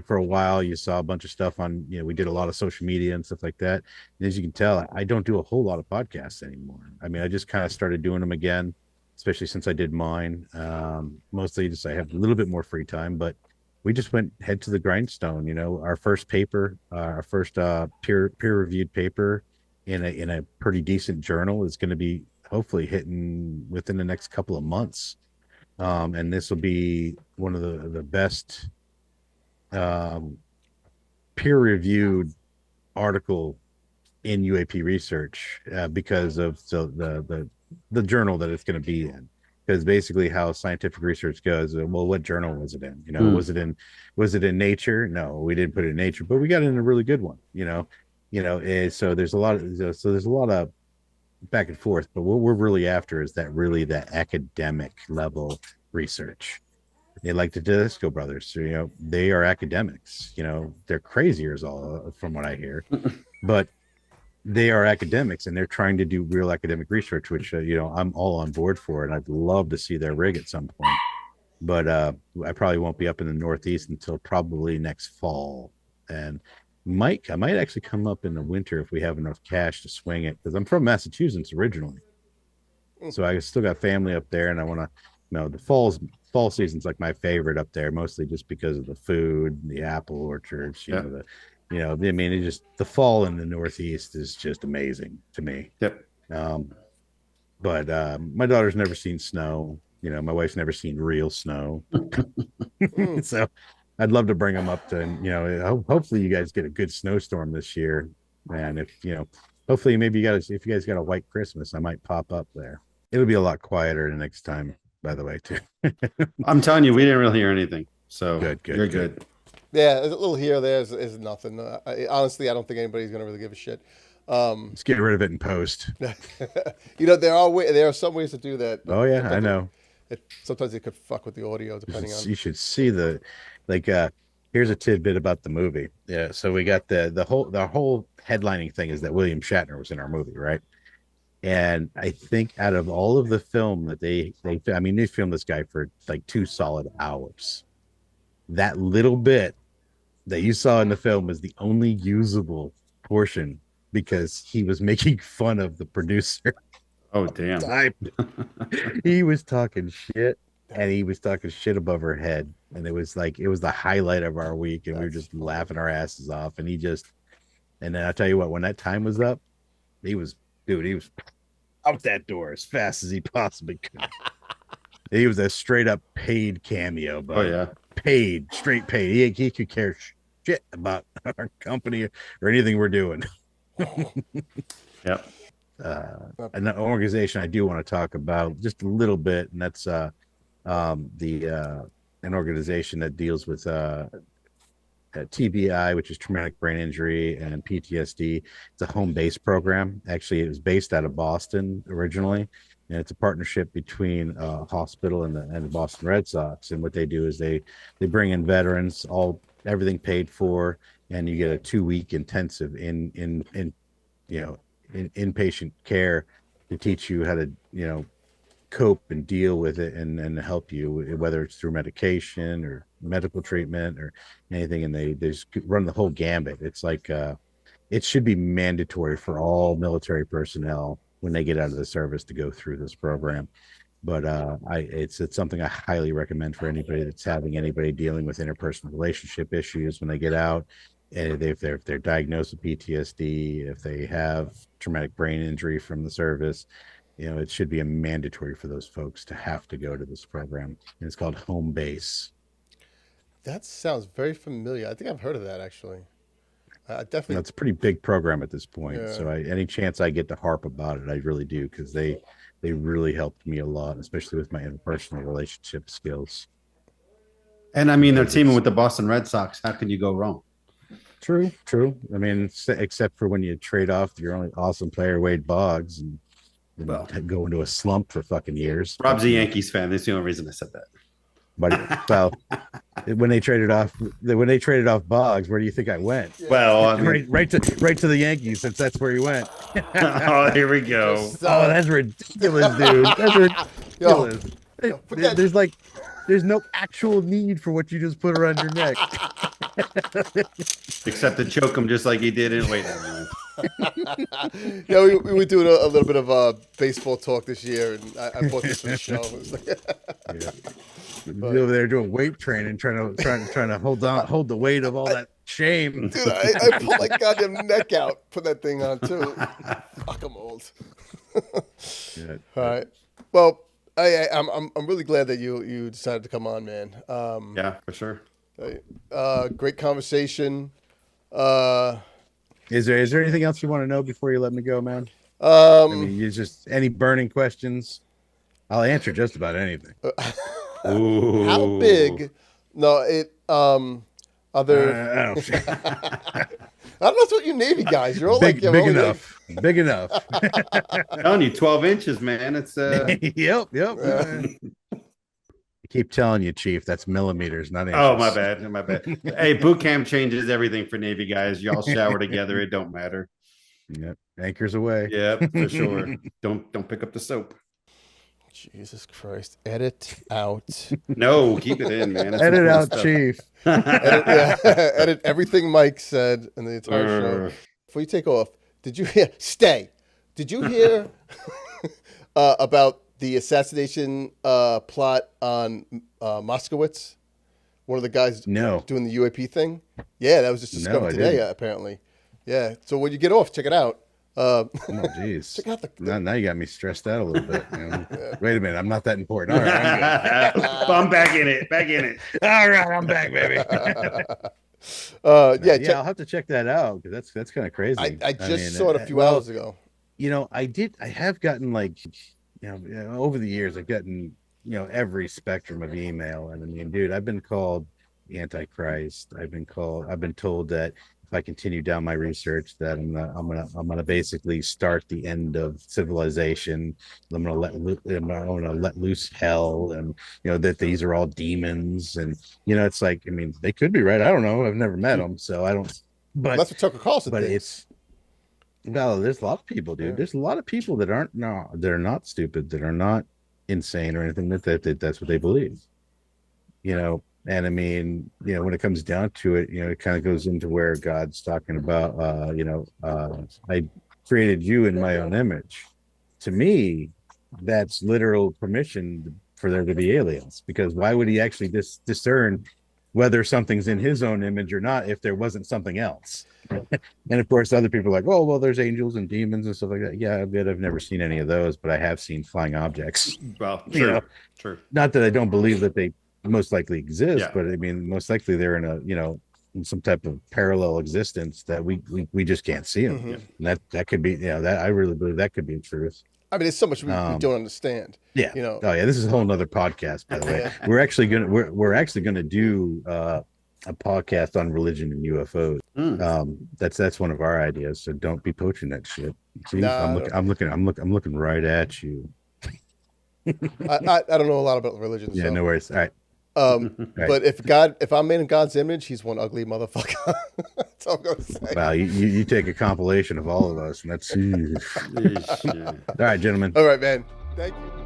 for a while you saw a bunch of stuff on, we did a lot of social media and stuff like that. And as you can tell, I don't do a whole lot of podcasts anymore. I mean, I just kind of started doing them again, especially since I did mine. Mostly just I have a little bit more free time, but we just went head to the grindstone. Our first paper, our first peer reviewed paper in a pretty decent journal is going to be hopefully hitting within the next couple of months. And this will be one of the best peer-reviewed article in UAP research because of the journal that it's going to be in. Because basically, how scientific research goes, well, what journal was it in? Was it in Nature? No, we didn't put it in Nature, but we got it in a really good one. So there's a lot of back and forth, but what we're really after is that academic level research. They like the Tedesco brothers, they are academics. They're crazier as all from what I hear, but they are academics and they're trying to do real academic research, which I'm all on board for, and I'd love to see their rig at some point. But I probably won't be up in the Northeast until probably next fall, and I might actually come up in the winter if we have enough cash to swing it, because I'm from Massachusetts originally. So I still got family up there, and I want to, the fall season's like my favorite up there, mostly just because of the food, the apple orchards, the fall in the Northeast is just amazing to me. Yep. But my daughter's never seen snow. My wife's never seen real snow. So I'd love to bring them up to, hopefully you guys get a good snowstorm this year. And if, hopefully maybe if you guys got a white Christmas, I might pop up there. It'll be a lot quieter the next time, by the way, too. I'm telling you, we didn't really hear anything. So good. You're good. Yeah, a little here or there is nothing. Honestly, I don't think anybody's going to really give a shit. Let's get rid of it in post. There are some ways to do that. Oh yeah, I know. Sometimes it could fuck with the audio depending on. You should see here's a tidbit about the movie. Yeah, so we got the whole headlining thing is that William Shatner was in our movie, right? And I think out of all of the film that they filmed this guy for like 2 solid hours. That little bit that you saw in the film was the only usable portion because he was making fun of the producer. Oh, damn. He was talking shit, and he was talking shit above her head. And it was the highlight of our week, and we were just laughing our asses off. And and then I'll tell you what, when that time was up, he was out that door as fast as he possibly could. He was a straight up paid cameo, but straight paid. He could care shit about our company or anything we're doing. Yep. An organization I do want to talk about just a little bit, and that's an organization that deals with TBI, which is traumatic brain injury, and PTSD. It's a home-based program. Actually, it was based out of Boston originally, and it's a partnership between a hospital and the Boston Red Sox. And what they do is they bring in veterans, everything paid for, and you get a 2-week intensive in inpatient care to teach you how to cope and deal with it and help you, whether it's through medication or medical treatment or anything. And they just run the whole gambit. It's like it should be mandatory for all military personnel when they get out of the service to go through this program. But it's something I highly recommend for anybody that's having anybody dealing with interpersonal relationship issues when they get out. And if they're diagnosed with PTSD, if they have traumatic brain injury from the service, it should be a mandatory for those folks to have to go to this program. And it's called Home Base. That sounds very familiar. I think I've heard of that actually. Definitely. It's a pretty big program at this point. Yeah. So any chance I get to harp about it, I really do, because they really helped me a lot, especially with my interpersonal relationship skills. And I mean, they're teaming with the Boston Red Sox. How can you go wrong? True. I mean, except for when you trade off your only awesome player, Wade Boggs, and go into a slump for fucking years. Rob's a Yankees fan. That's the only reason I said that. But when they traded off Boggs, where do you think I went? Well, I mean, right to the Yankees, since that's where he went. Oh, here we go. That's ridiculous, dude. That's ridiculous. There's no actual need for what you just put around your neck. Except to choke him just like he did in Wait. Yeah, we were doing a little bit of baseball talk this year, and I bought this for the show. It was over there doing weight training, trying to hold the weight of all that shame. Dude, I pulled my goddamn neck out, put that thing on too. Fuck, I'm old. Yeah. All right. Well, I'm really glad that you decided to come on, man. Yeah, for sure. Great conversation. Is there anything else you want to know before you let me go, man? I mean, you just any burning questions? I'll answer just about anything. Ooh. How big? No, other. I don't know what you Navy guys. You're all big enough. Big enough. I'm telling you, 12 inches, man. It's Yep. I keep telling you, Chief, that's millimeters, not inches. Oh, my bad. Hey, boot camp changes everything for Navy guys. Y'all shower together. It don't matter. Yep. Anchors away. Yep, for sure. Don't pick up the soap. Jesus Christ. Edit out. No, keep it in, man. That's Edit out, stuff. Chief. Edit everything Mike said in the entire show. Before you take off, did you hear? Stay. Did you hear about the assassination plot on Moskowitz? One of the guys doing the UAP thing? Yeah, that was just discovered today, apparently. Yeah. So when you get off, check it out. Oh, geez. Check out the. Now you got me stressed out a little bit. You know? Wait a minute, I'm not that important. All right, I'm good. I'm back in it. All right, I'm back, baby. I'll have to check that out because that's kind of crazy. I just saw it a few hours ago. You know, I have gotten like, over the years, I've gotten, every spectrum of email. And I mean, dude, I've been called the Antichrist. I've been told that if I continue down my research, that I'm gonna basically start the end of civilization. I'm gonna let loose hell, and that these are all demons. And it's like, I mean, they could be right. I don't know. I've never met them, so I don't. But that's what Tucker Carlson But thinks. there's a lot of people, dude. Yeah. There's a lot of people that are not stupid, that are not insane or anything. That's what they believe. And I mean, when it comes down to it, it kind of goes into where God's talking about, I created you in my own image. To me, that's literal permission for there to be aliens, because why would he actually discern whether something's in his own image or not if there wasn't something else? And of course, other people are like, oh, well, there's angels and demons and stuff like that. Yeah, I've never seen any of those, but I have seen flying objects. Well, true. True. Not that I don't believe that they most likely exist, but I mean, most likely they're in in some type of parallel existence that we just can't see them. Mm-hmm. And that could be, that I really believe that could be the truth. I mean, there's so much we don't understand. Yeah. Oh yeah, this is a whole nother podcast, by the way. We're actually gonna do a podcast on religion and UFOs. That's one of our ideas. So don't be poaching that shit. See, I'm looking right at you. I don't know a lot about religion. Yeah, no worries. All right. Right. But if I'm made in God's image, he's one ugly motherfucker. That's all I'm gonna say. Wow, you take a compilation of all of us, and that's all right, gentlemen. All right, man. Thank you.